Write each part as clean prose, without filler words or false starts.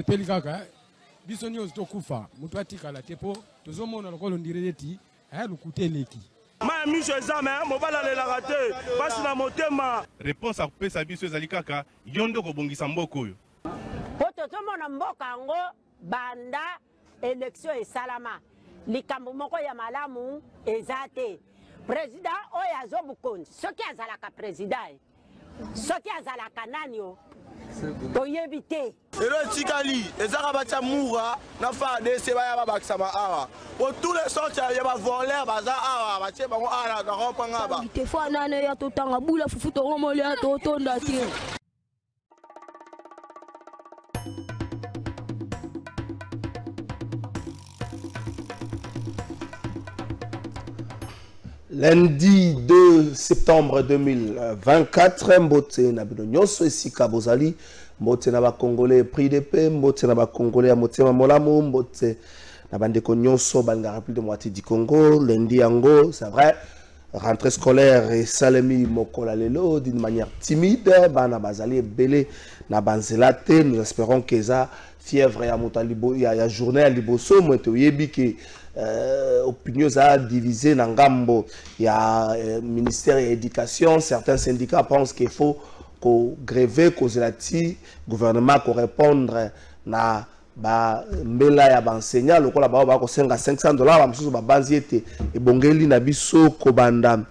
Pelikaka bisoni ostokufa mutu atikala tepo tozomona lokolo ndireti lukuteleki ma miso ezame mobala lelaka te basi na motema réponse akopesa biso ezali kaka yondo kobongisa mboka oyo po tozomona mboka yango banda élection esalama likambo moko ya malamu eza te président oyo azobukonzi soki azalaka président soki azalaka nani o toyebi te elo etikali ezaka batya mura na FARDC baya babakisama awa po tous les sortes ya bavoleur baza awa batie bango awa na rompanga ba te fo nane ya totanga bula fufu tongomoli ya totonda te. Lundi 2 septembre 2024, Mbote na Binonyoso esika bozali, Mbote na ba Congolais prix de paix, Mbote na ba Congolais à Motema Molamu, Mbote na bandeko nyonso banga République de moitié du Congo, lundi yango, c'est vrai, rentrée scolaire et salemi mokola lelo d'une manière timide, bana bazali belé na banzelate, nous espérons que ça fièvre ya motalibo ya journée à liboso moto yebi que opinions a divisé dans Gambo. Il y a ministère de l'éducation, certains syndicats pensent qu'il faut gréver, causer la gouvernement pour répondre na ba mbela ya enseignant le kola ba ko senga $500 ba msusu ba banzi ete ebongeli na biso kobanda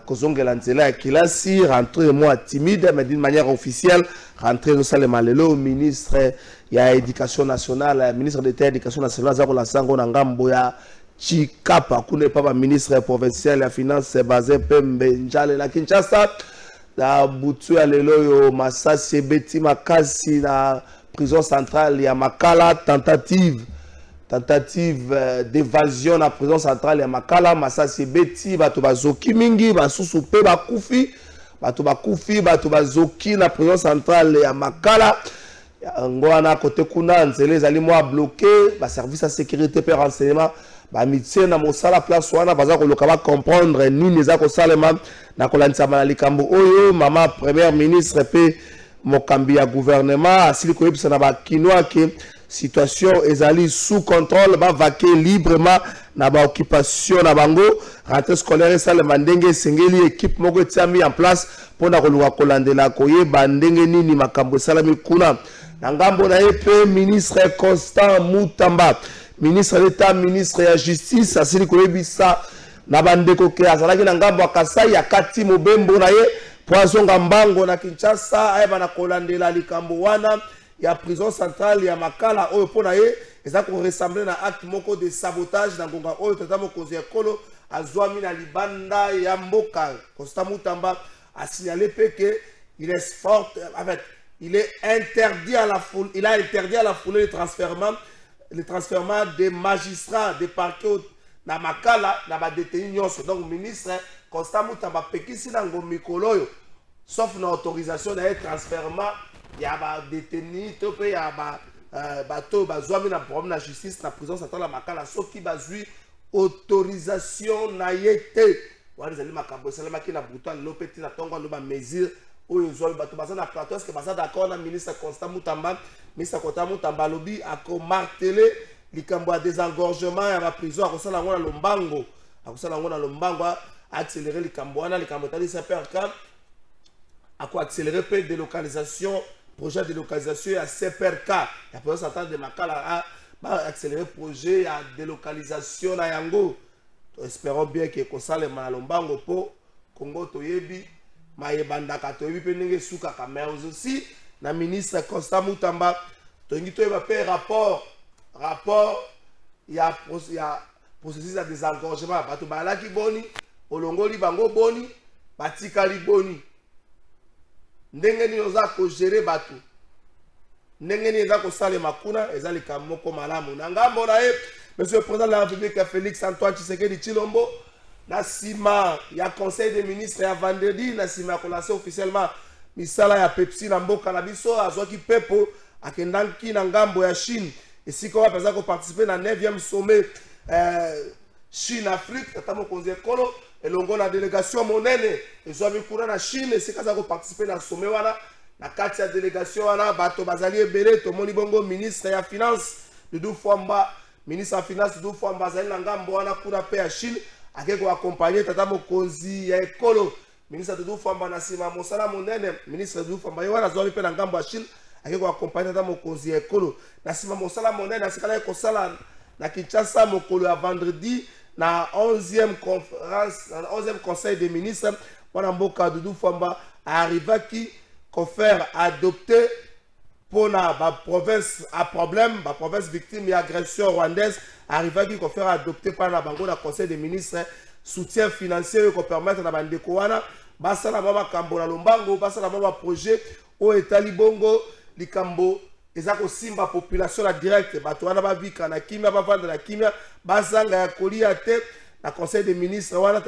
kozongela nzela ya kilasi rentrer moi timide mais d'une manière officielle rentrer au salema lelo ministre ya éducation nationale ministre de l'éducation nationale za ko la sango na ngambo ya Chikapa kune papa ministre provincial ya finance basé Pembe Njale na Kinshasa la butu ya lelo yo Masasi Beti Makasi na prison centrale ya Makala tentative d'évasion na prison centrale ya Makala Masasi Beti bato bazoki mingi basusu pe bakufi bato bazoki na prison centrale ya Makala ngwana kote kuna nzele ezali mwa bloqué ba service à sécurité pe renseignement ba médecin na mosala place wana baza koloka ba comprendre nini eza ko salema na kolandisa na likambo oyo mama première ministre pe mokambi ya gouvernement asili koyebisa na ba kinoa ke situation ezali sous contrôle ba vaquer librement na ba occupation na bango rentrée scolaire salema ndenge sengeli équipe moko etiami en place pona koluka kolandela koyeba ndenge nini makambo salami kuna na ngambo na EP ministre Constant Mutamba ministre d'État ministre ya justice asili koyebisa na bandeko ke azalaki na ngambo ya Kasai ya Kati Mobembo na ye poisonga mbango na Kinshasa ayeba na kolandela likambo wana ya prison centrale ya Makala oyo pona ye eza ko ressembler na acte moko de sabotage na ngonga oyo tata mokonzi ya kolo azwami na libanda ya mboka. Constant Mutamba a signalé que il est fort avec il est interdit à la foule, il a interdit à la foule le transfèrement des magistrats des parquets na Makala na ba détenu nyonso. Donc ministre Constant Mutamba pekisi na ngomikolo sauf na autorisation na transfèrement ya ba détenu to pe ya ba bato bazwami na problème na justice na prison centrale ya Makala soki bazui autorisation na yete wali zali makambo salamaki na butan lopeti na tongo no ba mesure oyo zoli bato baza na plateau est-ce que baza d'accord na ministre Constant Mutamba lobi a martelé likambo ya désengorgement ya ba prison akosala ngona lombango accélérer likambo wana likambo tali CPRK ako accélérer pe délocalisation projet de délocalisation à CPRK ya prison centrale de Makala ba accélérer projet ya délocalisation na yango. Espérons bien que kosale malombango po Congo toyebi mayebanda katoyebi pe ndenge suka kamera aussi na ministre Constant Mutamba tongi toyeba pe rapport ya processus de désengorgement bato balaki boni olongoli bango boni batikali boni ndenge ni oza ko gérer bato ndenge ni eza ko sale makuna eza likambo moko malamu na ngambo na ye Monsieur le Président de la République Félix Antoine Tshisekedi Tshilombo na sima ya conseil des ministres ya vendredi na sima ya kolancer officiellement misala ya Pepsi na mboka na biso azwaki pepo akendaki na ngambo ya Chine esika wa peza ko participer na 9e sommet Chine Afrique tata mokonzi ekolo elongo na délégation monene ezwami kuna na Chine esika za ko participer na sommet wana na kati ya délégation wana bato bazali ebele tomoni bongo ministre ya finance Doudou Fwamba ministre ya finance Doudou Fwamba azali na ngambo wana kuna pe ya Chine ake ko accompagner tata mokonzi ya ekolo ministre Doudou Fwamba na sima mosala monene ministre Doudou Fwamba ye wana azwami pe na ngambo ya Chine ake ko accompagner tata mokonzi ya ekolo na sima mosala monene asikala ko sala na Kinshasa mokolo ya vendredi na 11e conférence na 11e conseil des ministres wana mboka Doudou Fwamba arrivaki ko faire adopter pour la province à problème, la province victime d'agression rwandaise, arrivaki ko faire adopter par la bango na conseil des ministres soutien financier qui permettre na bandeko wana basala mama kambo na lombango basala mama projet o etali bongo likambo ezako simba population la direct bato wana bavika na kimia bavanda na kimia bazanga ya kolia te na conseil des ministres wana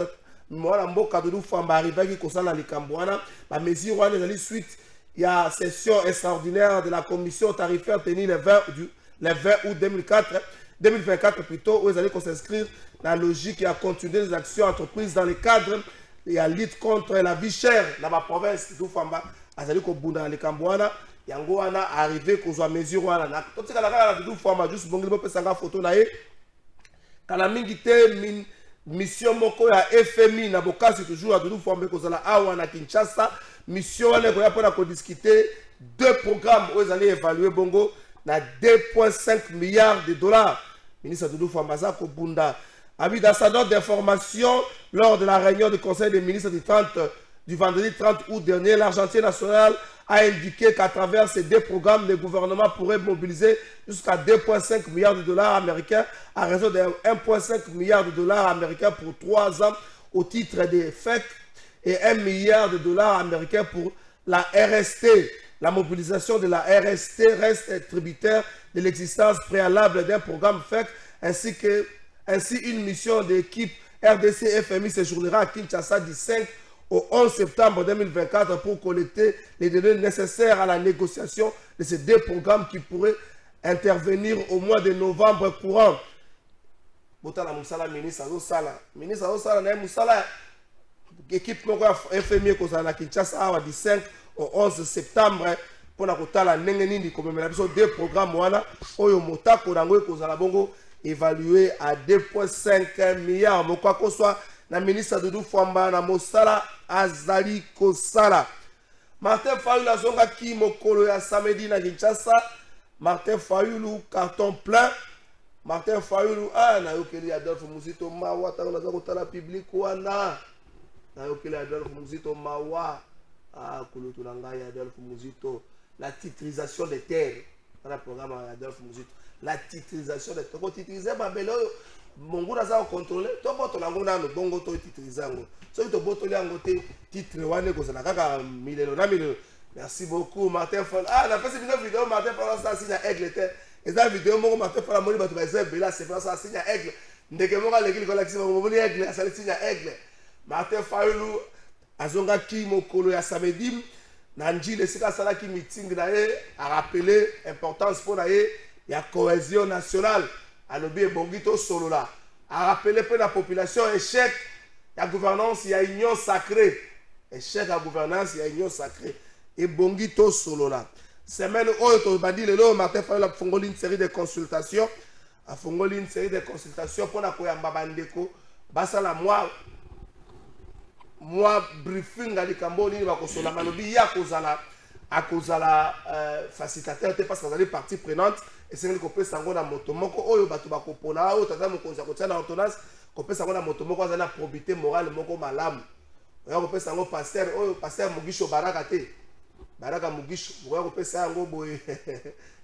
mwana mboka Doudou Fwamba arrivaki kosala likambo wana ba mesure wana ezali suite ya session extraordinaire de la commission tarifaire tenue le 20 août 2024 plutôt où ils allaient s'inscrire dans la logique et à continuer les actions entreprises dans le cadre de la lutte contre la vie chère dans ma province Doudou Fwamba azali ko bunda na likambo wana yango wana arrivé kozwa mesure wana na totika la kala Doudou Fwamba juste bongi bo pesanga photo na ye kala mingi te mission moko ya FMI na bokasi toujours à Doudou Fwamba kozala awa na Kinshasa mission wana ko ya pona ko discuter deux programmes où ils allaient évaluer bongo na 2,5 milliards de dollars ministre Doudou Fwamba za ko bunda avis d'ambassadeur d'information lors de la réunion du conseil des ministres du vendredi 30 août dernier l'Argentine nationale a indiqué qu'à travers ces deux programmes, le gouvernement pourrait mobiliser jusqu'à 2,5 milliards de dollars américains à raison de 1,5 milliard de dollars américains pour 3 ans au titre des FEC et 1 milliard de dollars américains pour la RST. La mobilisation de la RST reste tributaire de l'existence préalable d'un programme FEC ainsi une mission d'équipe RDC FMI séjournera à Kinshasa du 5 au 11 septembre 2024 pour collecter les données nécessaires à la négociation de ces deux programmes qui pourraient intervenir au mois de novembre courant. Botala Moussala, ministre Azosala. Ministre Azosala, na Moussala, équipe FMI Kozana Kinshasa, du 5 au 11 septembre, pour la Kotala Nengenindi, comme deux programmes, Oyo Motako, Nangoy Kozala Bongo, évalué à 2,5 milliards. Mais quoi que soit, na ministre Doudou Fwamba na mosala azali kosala. Martin Fayulu azonga ki mokolo ya samedi na Kinshasa. Martin Fayulu carton plein. Martin Fayulu na yokeli Adolphe Muzito mawa tango na kotala public wana. Na yokeli Adolphe Muzito mawa kulutu na ngai Adolphe Muzito la titrisation des terres. Dans le programme Adolphe Muzito la titrisation des terres. Ko titriser babelo Mongo naza contrôler to boto lango na no bongo to titrizango so to boto lango te titre wane ko sana kaka milelo na milelo. Merci beaucoup Martin Fall. Na fait une vidéo Martin Fall ça signe aigle te et ça vidéo mo Martin Fall moni bato ba bela c'est pas ça signe aigle ndeke mo ka lekili ko la kisi mo moni aigle ça signe aigle. Martin Fall azonga ki mokolo ya samedi na njile sika sala ki meeting na ye a rappeler importance pour na ye ya cohésion nationale. Alobi Bongito Solola a rappelé peu la population échec la gouvernance il y a union sacrée échec la gouvernance il y a union sacrée et Bongito Solola semaine où to bandi lelo Martin Fayulu a fongoli une série de consultations pour na koyamba bandeko basala moi briefing ali kamboni ba kosola malobi ya kozala akozala facilitateur parce que vous allez partie prenante et c'est que kopesa sango na moto moko oyo bato bakopona oyo tata mokonza kotia na ordonnance kopesa sango na moto moko azana probité morale moko malamu oyo kopesa sango pasteur oyo pasteur Mugisho Baraka te Baraka Mugisho oyo kopesa sango boye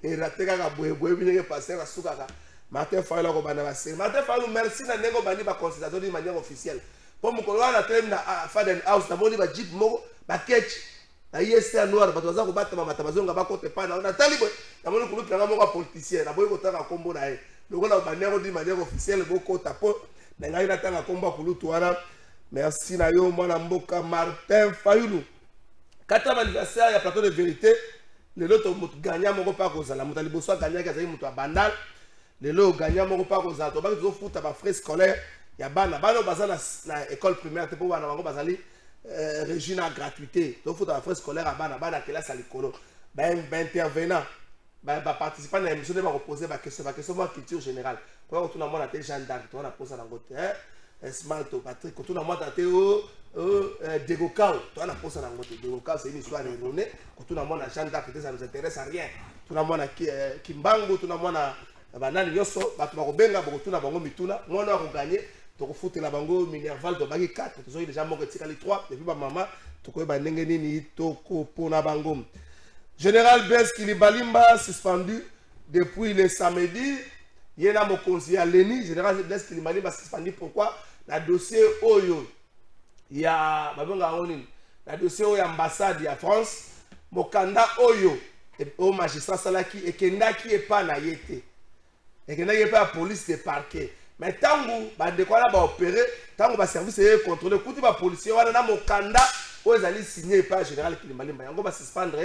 et rateka ka boye binenge pasteur asukaka Martin Fayulu ko bana base Martin Fayulu merci na nengo bani ba consultation de manière officielle pour mokolo na trem na Faden House na boni ba jeep moko ba ketch na ISA noir bato baza ko batama matabazonga bakote pa na talibo na moni kuluka nga moko politicien na boye ko tanga kombo na ye lokola banero di manière officielle boko tapo na ngai na tanga kombo kulutu wana. Merci na yo mwana mboka Martin Fayulu. Kata anniversaire ya plateau de vérité lelo to mutu ganya moko pa kozala mutu liboso ganya ka zali mutu abandal lelo ganya moko pa kozala to ba zo futa ba frais scolaire ya bana bazana na école primaire te po bana bango bazali régime à gratuité. Donc, il faut faire scolaire à Bana, classe à l'école. Intervenant, participant à l'émission, de reposer ma question de culture générale. Quand on a monté Jeanne d'Arc, on a posé dans côté. Smart, Patrick, quand on a monté Degokao, on a posé dans côté. Degokao, c'est une histoire erronée. Quand on a monté Jeanne d'Arc, ça ne nous intéresse à rien. Tout le monde a Kimbango, tout le monde a Banani Yosso, Batmarobenga, tout le monde a Mituna, moi on a gagné. Tu as foutu la bango, Minerval, tu as gagné 4, tu as déjà monté les 3, depuis ma maman, tu as gagné ni Toko Pona Bango. Général Blaise Kilibalimba suspendu depuis le samedi. Il y a mon conseiller à Léni. Général Blaise Kilibalimba suspendu pourquoi? Le dossier Oyo. Il y a le dossier Oyo ambassade de France. Mokanda Oyo. Au magistrat Salaki et Kendaki est pas na yete. Et Kendaki est pas la police de parquet. Mais tant que de quoi là va opérer, tant que le service est contrôlé, quand les policiers ont un Mokanda, ils allaient signer par le général Kilibalimba. On va suspendre.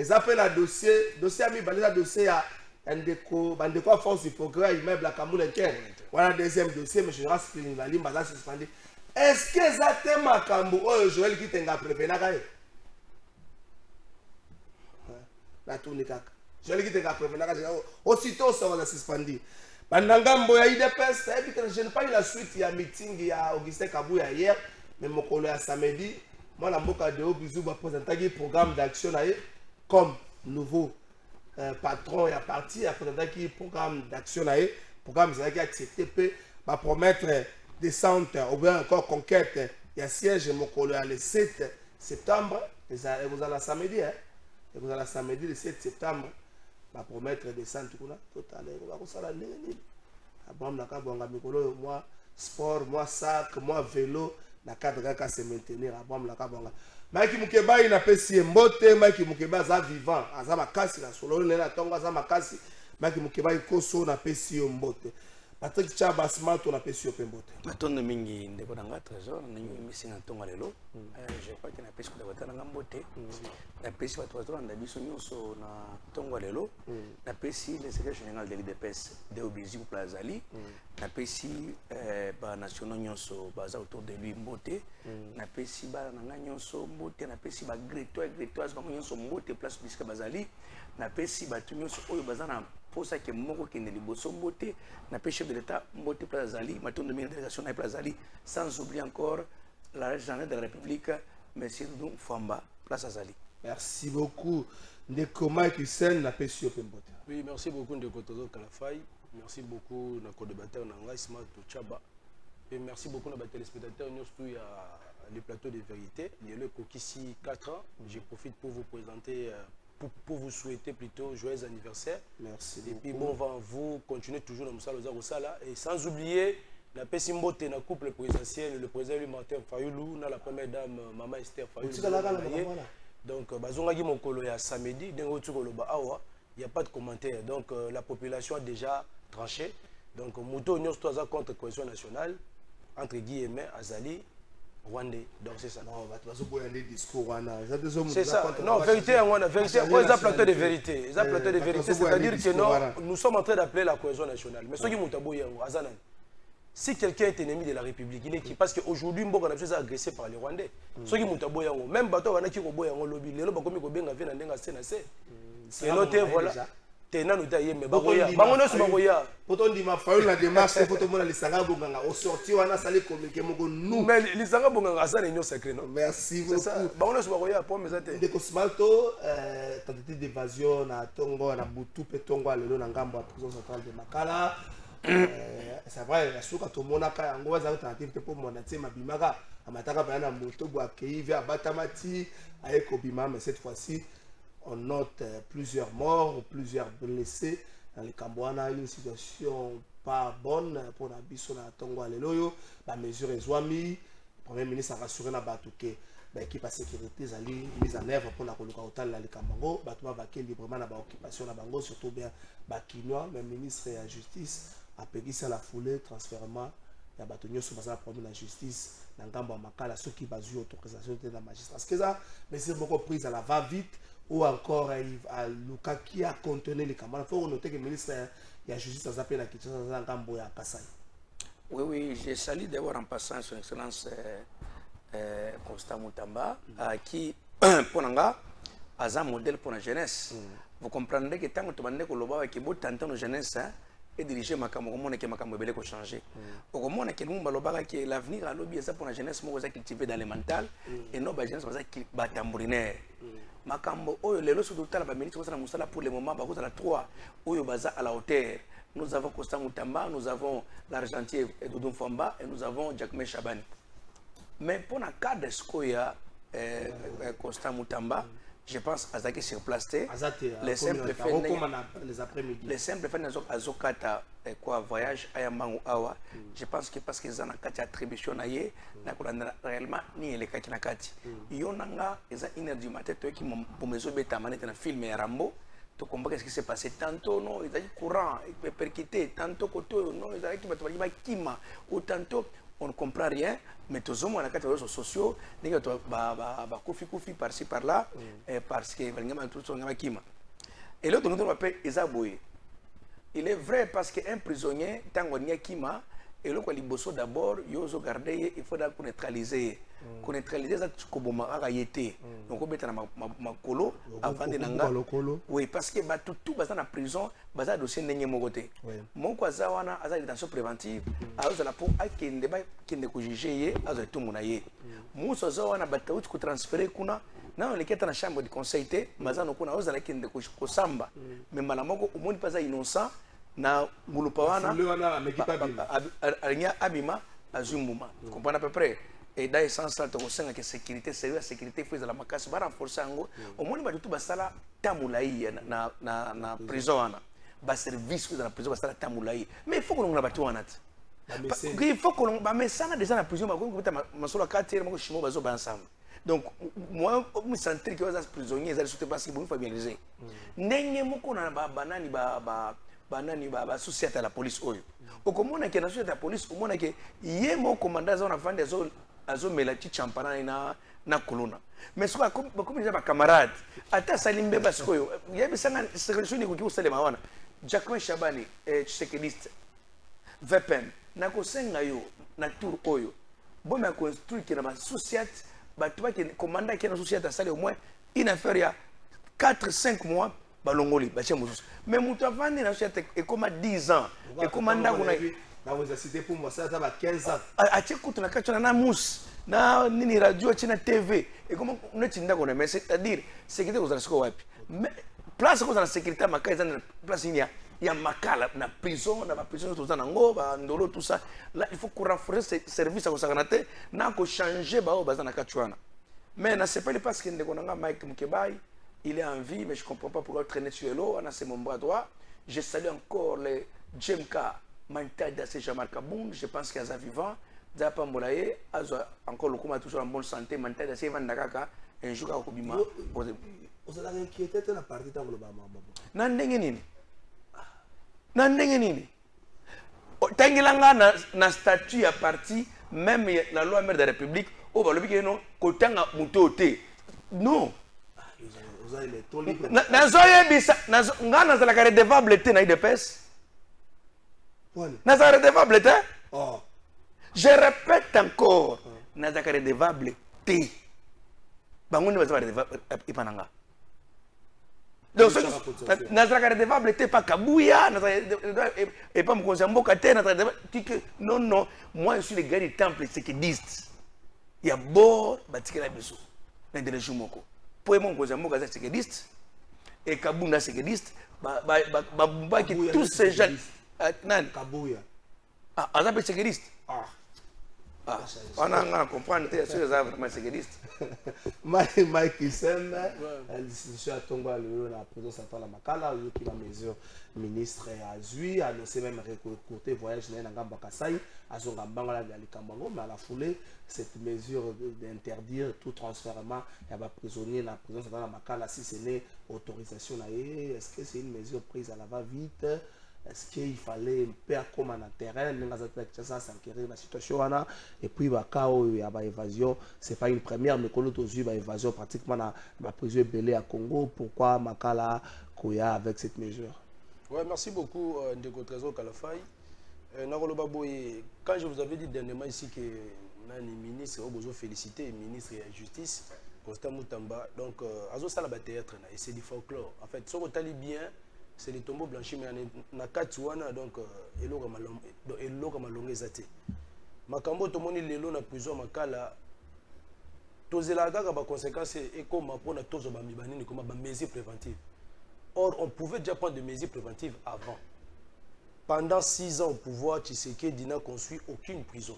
Ils appellent un dossier à mi balé, un dossier à Ndeko force du progrès, immeuble à Kamoul Inker. Voilà deuxième dossier, mais général Kilibalimba va suspendre. Est-ce que ça te makambo oh Joël qui t'enga prévenu la tourne kaka. Joël qui t'enga prévenu aussitôt ça va suspendre. Bandangambo ya IDPS, je n'ai pas eu la suite, il y a meeting, il y a Augustin Kabouya hier, mais mon collègue à samedi, moi la Mboka de Obizou va présenter un programme d'action comme nouveau patron et à partir après un programme d'action programme qui a accepté va promettre descente ou bien encore conquête il y a siège mon collègue le 7 septembre et vous allez samedi et vous allez samedi le 7 septembre va promettre descente total on va ça la moi sport moi sac moi vélo na cadre ka se maintenir abam la kabanga Maki Mukeba il n'a pas si mbote Maki Mukeba za vivant aza makasi na solo na tonga aza makasi Maki Mukeba ikoso na pesi mbote Patrick Chaba smart on a pesi mbote matondo mingi ndeko nanga trésor na misi na tonga lelo je crois que na pesi ko batana mbote na pesi ba trésor na biso nyonso na tonga lelo na pesi le secrétaire général de l'IDPS de Obizi Plazali na pesi ba national nyonso baza autour de lui mbote na pesi ba nanga nyonso mbote na pesi ba gretoise ba nyonso mbote place bisika bazali na pesi ba nyonso oyo baza na posa ke moko kende liboso mbote na pesi chef de l'état mbote Plazali matondo de délégation na Plazali sans oublier encore la région de la République monsieur Doudou Famba place Azali. Merci beaucoup Ndeko Mike Hussein na pesi mbote. Oui, merci beaucoup Ndeko Tozo Kalafai. Merci beaucoup à co-débatteur Nanga Smart Chaba. Et merci beaucoup à nos téléspectateurs. Nous sommes à le plateau de vérité. Il y a le Kokissi 4 ans. Je profite pour vous présenter, pour vous souhaiter plutôt joyeux anniversaire. Merci. Et puis bon, vous continuez toujours dans le Sala. Et sans oublier la Pessimbote, la couple présidentiel, le président Martin Fayoulou, la première dame Maman Esther Fayoulou. Donc, bazongaki mokolo ya samedi, dengo tukoloba awa, il n'y a pas de commentaire. Donc, la population a déjà tranché. Donc, Mouto Nyos Toaza contre la cohésion nationale, entre guillemets, Azali, Rwandais. Donc, c'est ça. Non, c'est ça. Non, vérité, vérité. Ils ont plateau de vérité. Ils ont plateau de vérité. C'est-à-dire que non, nous sommes en train d'appeler la cohésion nationale. Mais ceux qui m'ont taboué, Azanan. Si quelqu'un est ennemi de la République, il est qui? Parce qu'aujourd'hui, Mboka est agressé par les Rwandais. Ceux qui m'ont taboué, même bateau, on a qui ont boyé en lobby. Les lobbies comme ils ont bien en sénacé. Et noté, voilà. T'es nan utaye mais bagoya. Bangono su bagoya. Poto ndima faulu la démarche poto mona lisanga bonganga au sorti wana sali communiquer moko nous. Mais lisanga bonganga ça réunion secret non. Merci beaucoup. Bangono su bagoya pour mes até. Ndeko Smalto tentative d'évasion na Tongo na Butu pe Tongo lelo na ngambo ya prison centrale de Makala. C'est vrai la suka to mona ka yango baza tentative pour mona tsema bimaka amataka bana moto bo akei vers Batamati ayeko bima mais cette fois-ci on note plusieurs morts, plusieurs blessés. Dans les Cambouana, une situation pas bonne pour la Bissona Tongo Aleloyo. La mesure est zoami. Le Premier ministre a rassuré la Batouké. L'équipe de sécurité est mise en œuvre pour la colocation hôtel dans les Cambango. Batouba Baké librement dans l'occupation de la Bango, surtout bien Bakinois. Le ministre de la Justice a payé ça la foulée, transfèrement. Il y a Batonio sur la problème de la justice. Dans le Gamba Makala, ceux qui basent sur l'autorisation de la magistrat. Ce que ça, mais c'est beaucoup prise à la va-vite. Ou encore à Luka qui a contenu les camarades. Il faut noter que le ministre de la Justice a appelé la question de Gamboya Kassai. Oui, je salue d'abord en passant son excellence Constant Moutamba, qui, pour nga, a un modèle pour la jeunesse. Vous comprendrez que tant que tu m'as dit que l'Oba qui est tant de jeunesse et diriger ma caméra, que ma caméra peut changer. Au moment où que l'avenir à l'objet ça pour la jeunesse, moi je cultiver dans le mental et non la jeunesse qui va tambouriner. Ma caméra, les lois sont totalement ministre pour le moment, parce que la 3, où baza à la hauteur. Nous avons Constant Moutamba, nous avons l'Argentier Doudou Famba et nous avons Jacques Chabani. Mais pour le cas de ce qu'il y a Constant Moutamba, je pense à Zaki sur place. Les simples faits à Zokata voyage à Yamangu Awa. Je pense que parce qu'ils ont une attribution réellement ni les kaki nakati. Yonanga ils ont une heure du matin qui pour me bêta manette un film et Rambo. Tu comprends ce qui s'est passé tantôt non ils ont courant ils peuvent percuter tantôt côté non ils ont qui va kima ou tantôt on ne comprend rien, mais tous les réseaux sociaux, ils ont koufi par-ci par-là, parce que et l'autre, nous appelle Esaboui. Il est vrai parce qu'un prisonnier, tant qu'on y a Kima, et l'autre, il bosse d'abord, il faut garder, il faut neutraliser. Pour neutraliser, ça, c'est comme un été. Donc, on met ma colo avant de nanga. Oui, parce que tout dans la prison, basa dossier n'est pas côté. Mon cousin a une détention préventive, à la peau, qui ne peut juger, à tout mon aïe. Mon cousin a battu pour transférer kuna. Non, on est dans la chambre de conseil, mais on a qui ne peut samba. Mais malamoko, au monde pas innocent, na mulupawana, abima, azumuma. Vous comprenez à peu près? Et dans le sens où on sait que sécurité, c'est la sécurité, il faut la macasse, va renforcer au moins tout basala tamulaï na prison, bas service dans la prison basala tamulaï. Mais il faut qu'on ait battu en at. Il faut qu'on mais ça déjà la prison, ma solo quartier, moi je suis bazo ensemble. Donc moi me sentir que les prisonniers ils sont parce qu'ils vont familiariser. Nenye moko na banani ba société à la police oyo. Au comment na que na société à la police, au moins que yé mon commandant za na vendre zo azo melati champana na kolona. Mais soit comme les camarades, ata salimbe baskoyo. Yebi sanga sécurité ko ki usale mawana. Jacques Chabani checkist. VPN na ko senga yo na tour oyo. Bon me construire que na société batuba qui commandant qui na société à saler au moins une affaire il y a 4-5 mois balongoli ba chemusu. Mais mutu avandi na société et comme 10 ans et commandant qu'on a na vous cité pour moi ça va 15 ans a tchekutu na kacho na mousse na nini radio na TV et comment on est tinda qu'on mais c'est-à-dire sécurité aux asko wapi mais place qu'on a la sécurité makaza na place il y a makala na prison na prison tout ça na ngoba ndolo tout ça là il faut qu'on renforcer ces services à kosakanate na ko changer ba baza na kachwana mais na c'est pas parce que ndeko nga Mike Mukebai il est en vie mais je comprends pas pourquoi traîner sur l'eau on a c'est mon bras droit je salue encore les Jemka Mantada c'est Jamal Kaboun je pense qu'il y a vivant Zapa Mbolaye encore le comment toujours en bonne santé Mantada c'est Van Nakaka un jour à Kobima vous avez inquiété la partie dans le bama na ndenge nini na ndenge nini tangilanga na statut ya parti même la loi mère de la République au balobi que non kotanga mutote non na zoye bisa na ngana za la redevable te na IDPS na za redevable te je répète encore na za redevable te bango ni ba redevable ipananga donc nazaka redevable te pas Kabuya et pas Mkonzamboka te non non moi je suis le gars du temple séquediste il y a bord batikela biso na direction moko pour mon Mkonzamboka c'est séquediste et Kabunda séquediste ba qui tous ces gens nan Kabuya azape séquediste on a comprendre que c'est vraiment séquediste Mike Isen l'institution à Tongo la présidence centrale à Makala qui la mesure ministre a zui annoncé même recourter voyage na Ngamba Kasai à son Ngamba la Likambango mais à la foulée cette mesure d'interdire tout transfèrement il y a prisonnier la présidence centrale à Makala si ce n'est autorisation là est-ce que c'est une mesure prise à la va-vite est-ce qu'il fallait un peu comme en terrain ça s'enquérir la situation et puis il y a évasion c'est pas une première mais qu'on a aussi évasion pratiquement la prison belé à Congo pourquoi Makala Koya avec cette mesure. Ouais, merci beaucoup Ndeko Trésor Kalafay. Quand je vous avais dit dernièrement ici que nani ministre au besoin féliciter ministre de la justice Constant Moutamba donc azo sala ba théâtre na et c'est du folklore en fait ce qu'on tali bien c'est les tombeaux blanchis mais na katuana donc eloko malongo ezate makambo to moni lelo na prison makala tozela kaka ba conséquences et comme pour na tozo ba mibanini comme ba mesures préventives. Or on pouvait déjà prendre des mesures préventives avant. Pendant 6 ans au pouvoir, Tshisekedi n'a construit aucune prison.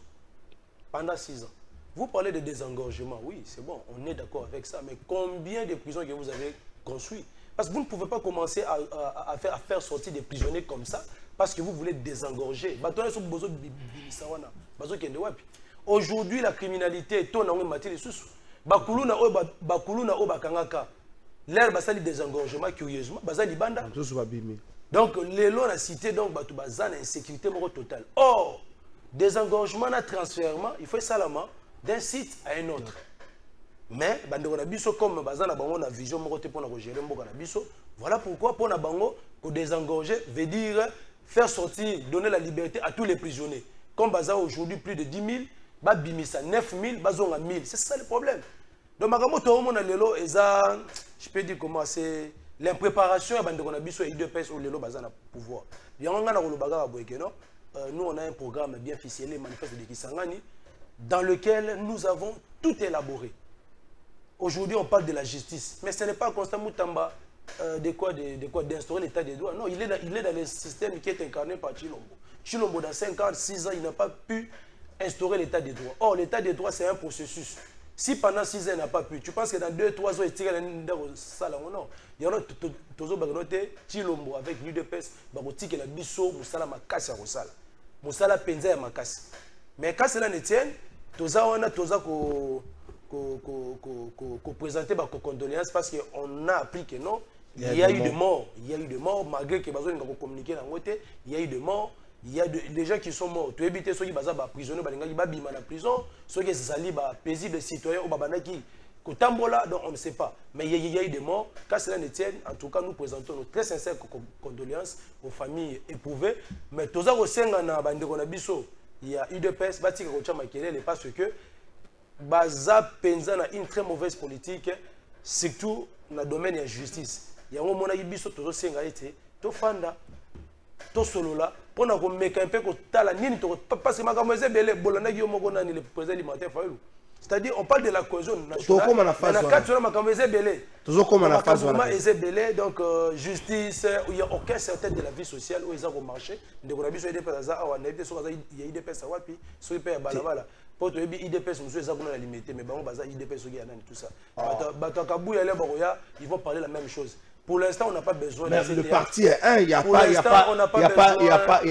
Pendant 6 ans. Vous parlez de désengorgement, oui, c'est bon, on est d'accord avec ça, mais combien de prisons que vous avez construites? Parce que vous ne pouvez pas commencer à faire sortir des prisonniers comme ça, parce que vous voulez désengorger. Aujourd'hui, la criminalité est en matière de sous. Bakuluna o bakangaka. L'air basali désengorgement, curieusement, basali banda. Donc, les lois, la cité, donc, bazana insécurité totale. Or, désengorgement, transfèrement, il faut salement d'un site à un autre. Mais, comme bazana bango na vision pour gérer biso, voilà pourquoi pour na bango que désengorger veut dire faire sortir, donner la liberté à tous les prisonniers. Comme baza aujourd'hui plus de 10 000, ba bimisa 9 000, bazonga 1000. C'est ça le problème. Donc, je peux dire comment c'est l'impréparation à Banderonabiso et IDPS ou le bazana pouvoir. Nous, on a un programme bien ficelé, manifeste de Kisangani, dans lequel nous avons tout élaboré. Aujourd'hui, on parle de la justice, mais ce n'est pas Constant Moutamba d'instaurer l'état des droits. Non, il est dans le système qui est incarné par Chilombo. Chilombo, dans 56 ans, il n'a pas pu instaurer l'état des droits. Or, l'état des droits, c'est un processus. Si pendant 6 ans, il n'a pas pu, tu penses que dans 2-3 ans, il tire le salon? Non. Il y a Chilombo avec l'UDPS, il y a Bisso, Moussala Makasi à Rosala. Moussala Penza à Makasi. Mais quand cela ne tient, on a présenté des condoléances parce qu'on a appris que non, il y a eu des morts. Il y a eu des morts, malgré que Bazo n'a pas communiqué dans le côté, il y a eu des morts. Il y a des gens qui sont morts. Tu évites ceux qui sont prisonniers, qui sont en prison, ceux qui sont paisibles citoyens, qui Kotambola, donc on ne sait pas. Mais il y a eu des morts. Quand cela ne tient, en tout cas, nous présentons nos très sincères condoléances aux familles éprouvées. Mais tous les gens il y a UDPS, parce que Baza Penza a une très mauvaise politique, surtout dans le domaine de la justice. Il y a un moment où il y a tout fanda, tout solo là, pour nous mettre un peu la nini, parce que le président alimentaire. C'est-à-dire, on parle de la cohésion nationale. Donc, justice, il n'y a aucun certain de la vie sociale où ils ont marché. Il y a des personnes qui ont balabala. Pour te dire, IDPS, nous sommes à la limite, mais IDPS, tout ça. Ils vont parler la même chose. Pour l'instant, on n'a pas besoin de le parti est un, il n'y a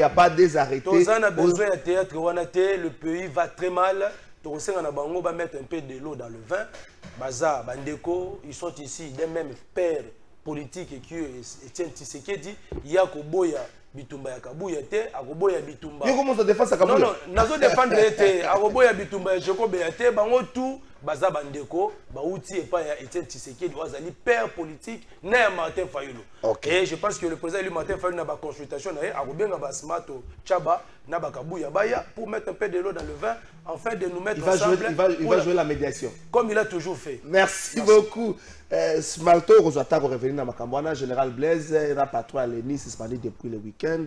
pas des arrêtés. On a besoin de théâtre, le pays va très mal. On va mettre un peu de l'eau dans le vin. Baza, Bandeko, ils sont ici des mêmes pères politiques qui Etienne Tshisekedi, il y a Koboya Bitumba Yakabuya te, Akoboya Bitumba. Il commence à défendre sa Kabuya. Non, nazo défendre te, Akoboya Bitumba Yakoboya te, bango tout Baza Bandeko, Baouti et pas Etienne Tshisekedi, Wazali père politique, né Martin Fayulu. Et je pense que le président lui Martin Fayulu n'a pas consultation, Akobenga Basmato Chaba, n'a pas Kabuya Baya pour mettre un peu de l'eau dans le vin, afin de nous mettre ensemble. Il va jouer la médiation. Comme il a toujours fait. Merci beaucoup. Smalto, on va revenir dans Makambouana. Général Blaise, il a patrouille à l'ENI, suspendu depuis le week-end.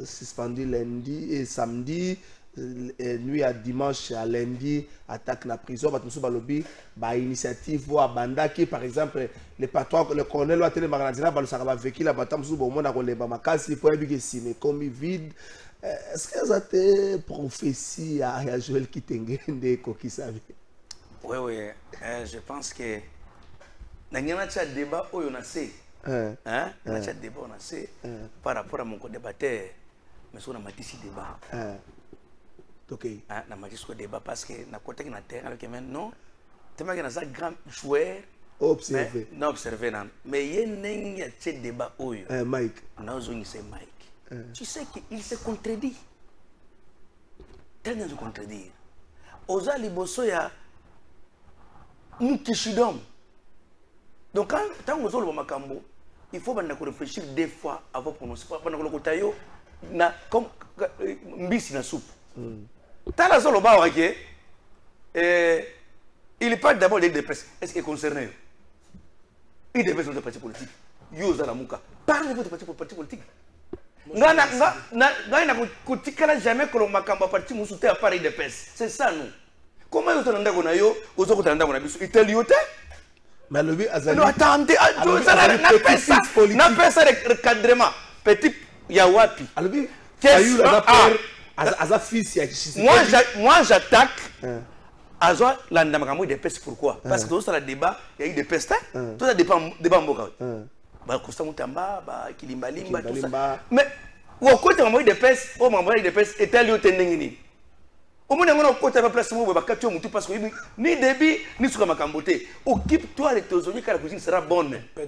Suspendu lundi et samedi. Nuit à dimanche à lundi, attaque la prison. Initiative à Bandaki, par exemple, le patron, le colonel a télé Maranadina, va vécu la bataille au monde à Roleba Makasi, pour éviter que comme vide. Est-ce que ça a été prophétie à Joël Kitengende qui savait? Oui, oui. Je pense que il y a un débat où on a fait. Un débat on a fait par rapport à mon co-débatteur. Mais on a matissé débat. Ok. On a matissé débat parce que na côté na terre avec non. Tellement que na grand joueur. Observé. Non observé non. Mais il y a un débat où. Mike. Non, c'est Mike. Tu sais qu'il se contredit. Tellement de contredire. Oza libosoya Nkishidom. Donc quand on parle de Makambo, il faut réfléchir 2 fois avant de prononcer. Comme mbisi na soupe. T'as la seule bas, ok? Il parle d'abord de l'IDPS. Est-ce qu'il est concerné? IDPS est notre parti politique. Yosa la Mouka. Parlez de votre parti politique. N'a jamais que l'on m'a parti moussouté à Paris IDPS. C'est ça, nous. Comment vous avez dit aux autres il te lioté? Mais le but, non, attendez, n'a pas ça de recadrement. Petit Yawapi. Moi, j'attaque. Azoa l'andamakamou des pestes, pourquoi? Parce que tout ça, le débat, il y a eu des pestes. Tout ça dépend en Boka. Bah, Costa Moutamba, Kilimbalimba, tout ça. Mais, au côté de des pestes, au moment des pestes, et tel lieu tendingini. Au moins, on a côté de la place où on va capturer Moutou parce que ni débit, ni sur ma camboté. Occupe-toi de tes oignons car la cuisine sera bonne. Et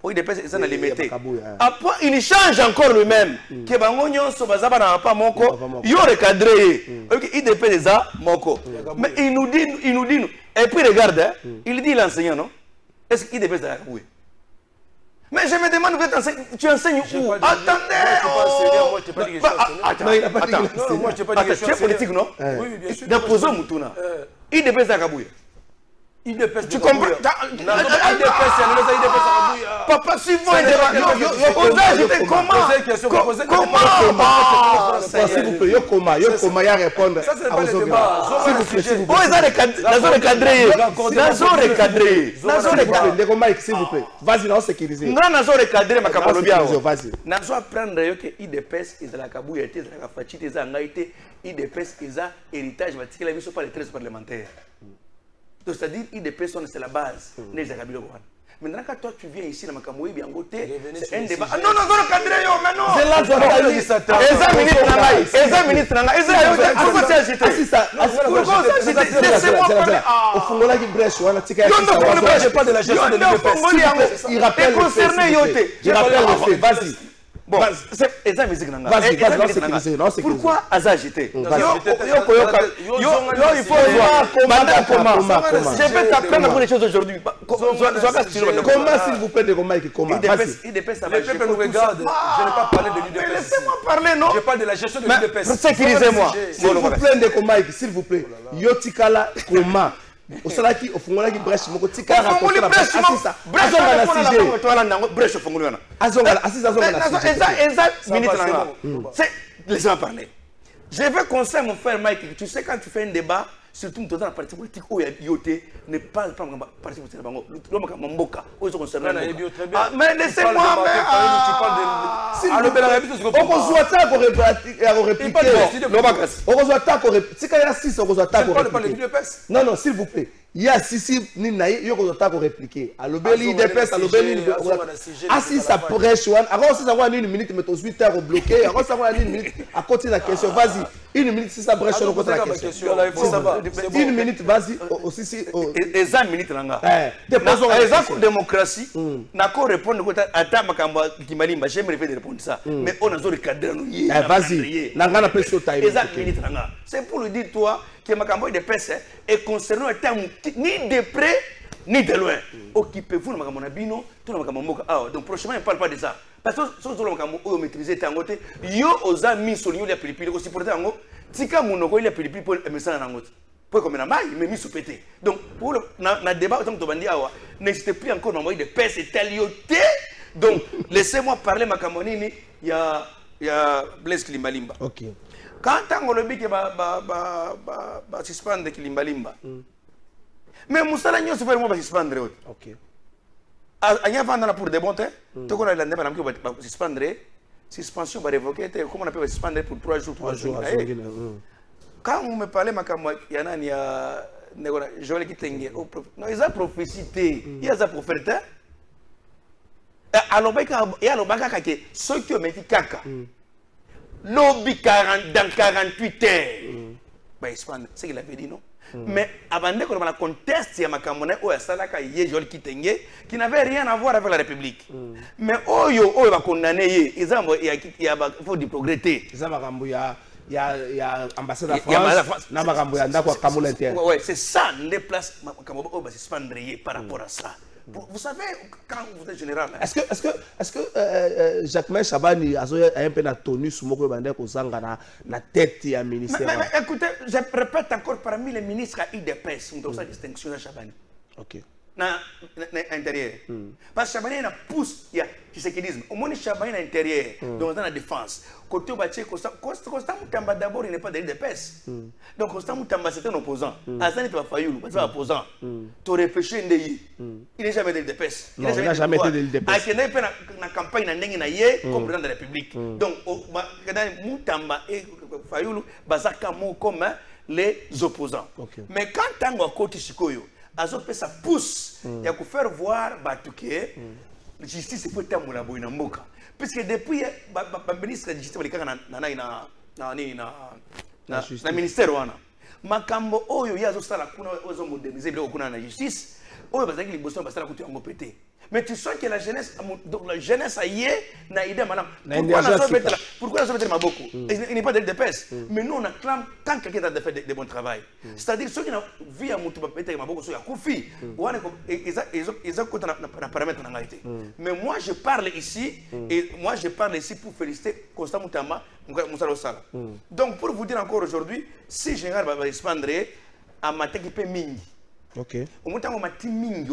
oui, des personnes qui sont limitées. Après, il change encore lui-même. Que Bangonyon, Sobazaba n'a pas mon corps. Il y a recadré. Il dépend des ça, mon corps. Mais il nous dit. Et puis regarde, il dit l'enseignant, non? Est-ce qu'il dépend de la Kaboué? Mais je me demande, tu enseignes où? Attendez! Moi, je t'ai pas dit que je moi, je t'ai pas dit que je suis politique, non? Oui, bien sûr. D'apposer Moutouna. Il dépend de la Kaboué. Tu comprends? Papa, si vous êtes comment? S'il vous plaît, comment répondre? Ça, c'est pas le débat. S'il vous plaît. Vas-y, on sécurise. Non, nazo recadrer ma kabolobia. Nazo apprendre que IDPS est la kabouya été la fachite est ngaité IDPS est héritage batika la vision par les 13 parlementaires. Donc c'est-à-dire IDPS c'est la base des akabilo. Maintenant quand toi tu viens ici dans Makamoué bien côté c'est un débat. Non non non cadrer yo mais non. C'est là ministre nanga. au fongola qui brèche wana tika. Non non je pas de la gestion de l'IDPS. Il rappelle concerné yoté. Je rappelle le fait. Vas-y. Bon, c'est exact musique nanga. Pourquoi Aza agité? Il faut voir comment. Je vais t'apprendre pour les choses aujourd'hui. Comment s'il vous plaît de comment? IDPS ça va. Les peuples nous regardent. Je n'ai pas parlé de l'IDPS. Laissez-moi parler, non? Je parle de la gestion de l'IDPS. Sécurisez-moi. S'il vous plaît de comment, s'il vous plaît. Yotikala comment? Au salaki au fongola qui brèche moko tika raconter la presse assisa azonga na sujet toi là brèche fongola na azonga assisa azonga na sujet exact minute là c'est laissez-moi parler. Je vais conseiller mon frère Mike, tu sais quand tu fais un débat surtout dans la partie politique où il y a yoté ne parle pas de parti politique bango l'homme comme Mboka où ils sont concernés. Mais laissez-moi tu parles de on reçoit ça pour répliquer on reçoit ça pour répliquer si quand il y a 6 on reçoit ça pour répliquer non s'il vous plaît il y a Sissi Ninaï, il y a pour répliquer. À l'obéli DPS, à l'obéli. Ah si ça prêche, avant si ça va une minute, mais 8 heures bloqué. Avant ça va une minute, à côté de la question, vas-y. Une minute si ça brèche, on côté la question. Une minute, vas-y. Aussi si. Et 1 minute là. Exemple démocratie, n'a qu'à répondre à ta makamba Kimalimba. J'aimerais répondre ça. Mais on a zone cadre nous. Vas-y. N'a pas plus de time. C'est pour le dire toi. Que ma campagne de PES est concernant un terme ni de près ni de loin. Occupez-vous de ma campagne bino, tout le monde. Donc prochainement, il ne parle pas de ça. Parce que si vous avez maîtrisé Tangote, yo osa mis sur l'union de la pilipili, aussi pour Tango, tika monoko il y a pilipili pour le message Tangote. Pour comme un maille, mais mis sous pété. Donc pour le débat, autant que tu as n'hésitez plus encore d'envoyer des PES et talioté. Donc laissez-moi parler ma campagne, il y a Blaise Kilimbalimba. Ok. Quand on a dit que suspendre Kilimbalimba, mais Moussala n'y a pas suspendre. Ok. Il y a un pour des bons temps. Tout le monde a suspendre. Suspension va révoquer. Comment on appelle suspendre pour 3 jours? 3 jours. Quand on me parlait, il y en a Joël qui tengue. Non, ils ont prophécité. Il y a ça pour faire ça. Alors, il y a ceux qui ont mis caca. Lobby dans 48 heures. C'est ce qu'il avait dit, non? Mais avant de qu'on conteste, il y a Makamone, ou à Salaka, Yejol Kitenge, qui n'avait rien à voir avec la République. Mais Oyo, Oyo va condamner, il y a faut du progrès. Il y a l'ambassade de France, ouais, c'est ça, les places, on va se suspendre par rapport à ça. Vous savez, quand vous êtes général... Est-ce que Jacques Chabani a un peu tenu sur la tête du ministère? Mais écoutez, je répète encore, parmi les ministres à IDPS, nous avons sa distinction à Chabani. Ok. Dans l'intérieur. Parce que Chabani a pousse, il y a ce qu'ils disent. Au moins, Chabani à l'intérieur, dans la défense. Côté Batié, Constant Moutamba d'abord, il n'est pas de l'IDPS. Donc Constant Moutamba, c'est un opposant. Azan est un Fayoulou, c'est un opposant. Tu aurais péché Ndeye. Il n'est jamais de l'IDPS. Il n'a jamais été de l'IDPS. Il n'a pas la campagne comme président de la République. Donc, Moutamba et Fayoulou, Bazaka comme les opposants. Mais quand Tango a côté Chikoyo, Azopé ça pousse, il y a que faire voir Batouké, la justice est pour la boîte mboka. Puisque depuis, le ministre de la justice, le ministère, Makambo Oyo, il y a modernisé la justice, Oyo, parce que les Boston, parce que les pété. Mais tu sens que la jeunesse a yé, n'a idée, madame. Pourquoi ça veut beaucoup? Il n'est pas de l'IDPS. Mais nous, on acclame quand quelqu'un a fait de bon travail. C'est-à-dire ceux qui ont vu à Moutou Pété, ils ont Koufi. Ils ont paramètre en réalité. Mais moi, je parle ici, et moi, je parle ici pour féliciter Constant Moutamba, Moussa Sala. Donc, pour vous dire encore aujourd'hui, si Général va expandre, à ma tête qui peut mingi. Ok. Au moment où on m'a timing,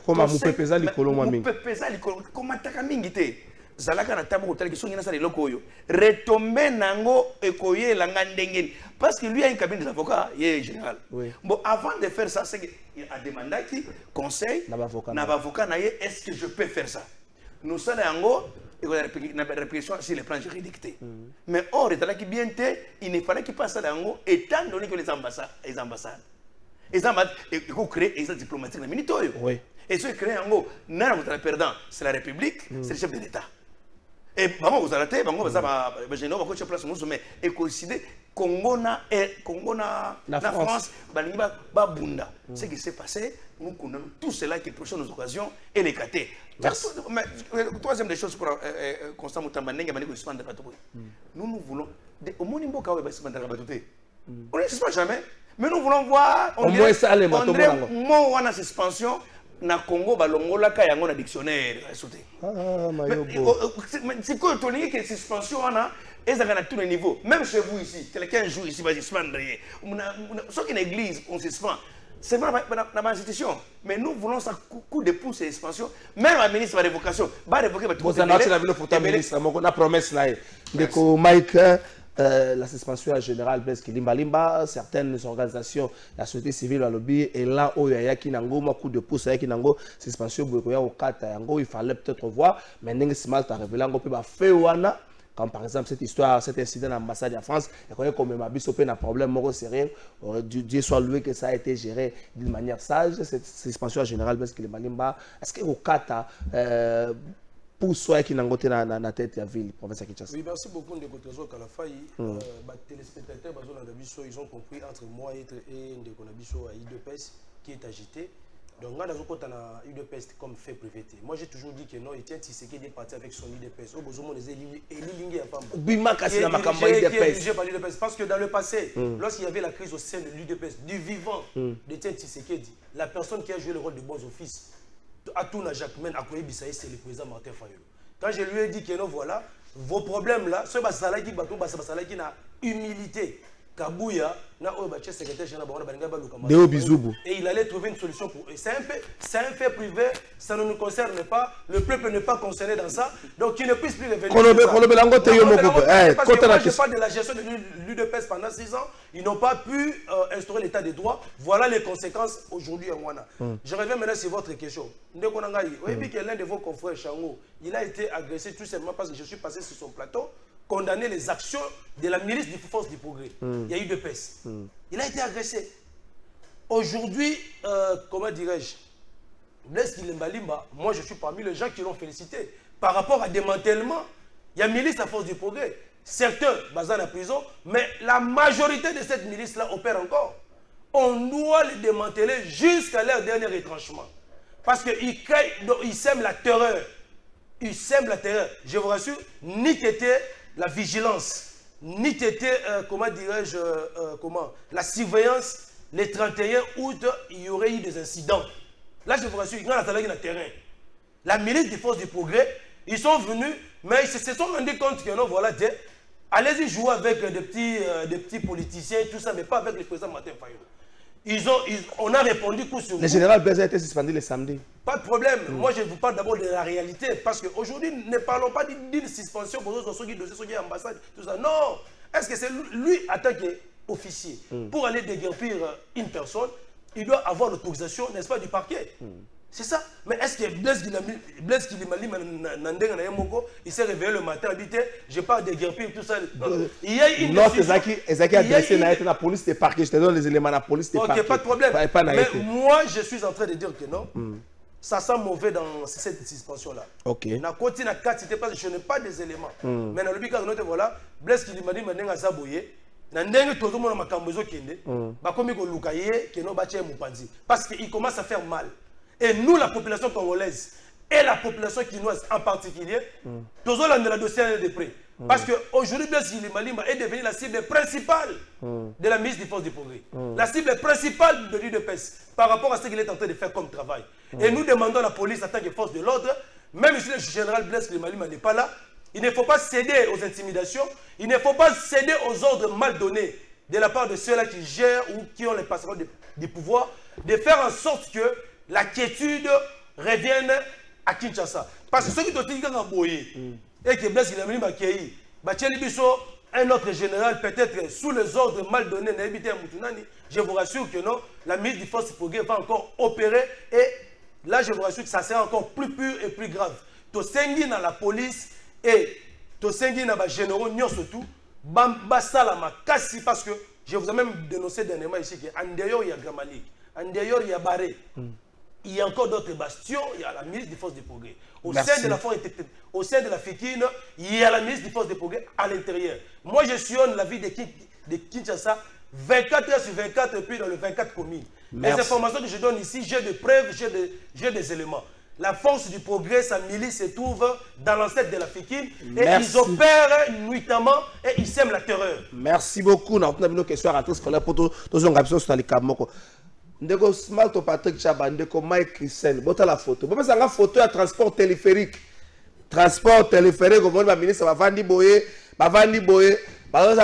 comment vous pouvez peser les colons moi mingi? Vous pouvez peser les colons. Comment t'as mingi te? Zalaka na tabu hotel qui sont dans les locaux. Retomber nango ekoye langa ndengen. Parce que lui a une cabine d'avocat, il est général. Bon, avant de faire ça, c'est qu'il a demandé qui conseil, n'avocat est-ce que je peux faire ça? Nous sommes en la répression sur les plans juridiques. Mais or, il ne fallait qu'il passe ça dans étant donné que les ambassades. Ils ont créé des diplomatiques militaires. Et ceux qui créent en gros, perdant, c'est la République, c'est le chef de l'État. Et vous arrêtez, et coïncider, Congo la France, Babunda. Ce qui s'est passé, nous connaissons tout cela qui touche nos occasions et les catés. Troisième des choses pour Constant Moutamba, nous voulons, au moins, on ne suspend jamais. Mais nous voulons voir, on dirait une suspension na Congo, balongola ka yango na dictionnaire. C'est quoi ton idée que suspension et ça à tous les niveaux. Même chez vous ici, quelqu'un joue ici, va suspendre. Sauf qu'une église, on suspend. C'est dans l'institution. Mais nous voulons ça coup de pouce et expansion. Même la ministre de la révocation va révoquer. Vous avez la ministre, on a promesse là. De Mike. La suspension générale parce que Limba, certaines organisations, la société civile, le lobby, et là où il y a un coup de pouce, il y a une suspension, il fallait peut-être voir, mais il y a révélé un peu de comme par exemple cette histoire, cet incident dans l'ambassade de France, il y a quand même un problème sérieux, Dieu soit loué que ça a été géré d'une manière sage, cette suspension générale parce que Limba, est-ce que au Kata, pour soi qui n'a pas dans la tête de la ville, professeur Kinshasa. Oui, merci beaucoup de votre réseau Kalafaï. Les téléspectateurs, ils ont compris entre moi et Ndekonabiso à IDPS qui est agité. Donc, on a IDPS comme fait privé. Moi, j'ai toujours dit que non, il tient Tshisekedi est parti avec son IDPS. Parce que dans le passé, lorsqu'il y avait la crise au sein de l'IDPS, du vivant de Tshisekedi, la personne qui a joué le rôle de bons offices, Atouna Jacquemin, c'est le président Martin Fayoulou. Quand je lui ai dit que non, voilà, vos problèmes là, c'est qui n'a humilité. Kabouya, secrétaire général et il allait trouver une solution pour eux. C'est un fait privé, ça ne nous concerne pas, le peuple n'est pas concerné dans ça, donc il ne puisse plus revenir. Je parle de la gestion de l'UDPS pendant 6 ans, ils n'ont pas pu instaurer l'état de droit, voilà les conséquences aujourd'hui à Mwana. Je reviens maintenant sur votre question. Vous avez vu que l'un de vos confrères, Chango, il a été agressé tout simplement parce que je suis passé sur son plateau, condamner les actions de la milice du Force du Progrès. Il y a eu deux PES. Il a été agressé. Aujourd'hui, comment dirais-je, Blaise Kilembalimba, moi je suis parmi les gens qui l'ont félicité. Par rapport à démantèlement, il y a milice à Force du Progrès. Certains basent en prison, mais la majorité de cette milice-là opère encore. on doit les démanteler jusqu'à leur dernier retranchement. Parce qu'ils sèment la terreur. Ils sèment la terreur. Je vous rassure, ni qu'était la vigilance, ni qu'était, comment dirais-je, la surveillance, les 31 août, il y aurait eu des incidents. Là, je vous rassure, ils ont attaqué le terrain. La milice des forces du progrès, ils sont venus, mais ils se sont rendus compte que non, voilà, allez-y jouer avec des petits politiciens, tout ça, mais pas avec le président Martin Fayulu. On a répondu coup sur coup. Le général Blaise a été suspendu le samedi. Pas de problème. Moi, je vous parle d'abord de la réalité. Parce qu'aujourd'hui, ne parlons pas d'une suspension pour ceux qui doivent qui ambassade, tout ça. Non. Est-ce que c'est lui, en tant qu'officier, pour aller déguerpir une personne, il doit avoir l'autorisation, n'est-ce pas, du parquet? C'est ça. Mais est-ce que Blaise Kilimali, il s'est réveillé le matin, il dit, je ne vais pas déguerpir tout ça. Il y a une décision. Ezaki a adressé la police de parquet. Je te donne les éléments de la police de parquet. Ok, pas de problème. Mais moi, je suis en train de dire que non. Ça sent mauvais dans cette suspension-là. Ok. Na côté na carte, parce que je n'ai pas des éléments. Mais dans le cas de voilà, Blaise Kilimali m'a dit à Zaboye, na ndenge tout le monde m'a cambozo kende, ba komi ko lukaye, que no ba tche mupanzi, parce qu'il commence à faire mal. Et nous, la population congolaise et la population quinoise en particulier, tous les gens de la dossier de près. Parce qu'aujourd'hui, Blaise Kilimali est devenu la cible principale de la ministre des Forces du Progrès. La cible principale de l'UDPS par rapport à ce qu'il est en train de faire comme travail. Et nous demandons à la police en tant que force de l'ordre, même si le général Blaise Kilimali n'est pas là, il ne faut pas céder aux intimidations, il ne faut pas céder aux ordres mal donnés de la part de ceux-là qui gèrent ou qui ont les passeports du pouvoir, de faire en sorte que la quiétude revienne à Kinshasa. Parce que ceux qui ont dit et que Blaise Kilimali m'a accueilli, un autre général peut-être sous les ordres mal donnés, je vous rassure que non, la ministre du Force du Progrès va encore opérer et là je vous rassure que ça sera encore plus pur et plus grave. Tosengi dans la police et Tosengi dans les généraux, surtout, Bambasala Makasi, parce que je vous ai même dénoncé dernièrement ici qu'en dehors il y a Gramalik, en dehors il y a Barré. Il y a encore d'autres bastions, il y a la ministre des Forces du Progrès. Au sein de la force, au sein de la FIKIN, il y a la ministre des Forces du Progrès à l'intérieur. Moi, je sillonne la ville de Kinshasa 24 heures sur 24 et puis dans les 24 communes. Les informations que je donne ici, j'ai des preuves, j'ai des éléments. La force du progrès, sa milice se trouve dans l'ancêtre de la FIKIN et ils opèrent nuitamment et ils sèment la terreur. Merci beaucoup. Nous avons une question à rentrer scolaire pour tous les gens sur les Kamoko. Ndeko Smalto Patrick Chaba, Ndeko Mike Christian, bota la photo. Bon, ça la photo à transport téléphérique. Transport téléphérique, comme le ministre va vendre boyer,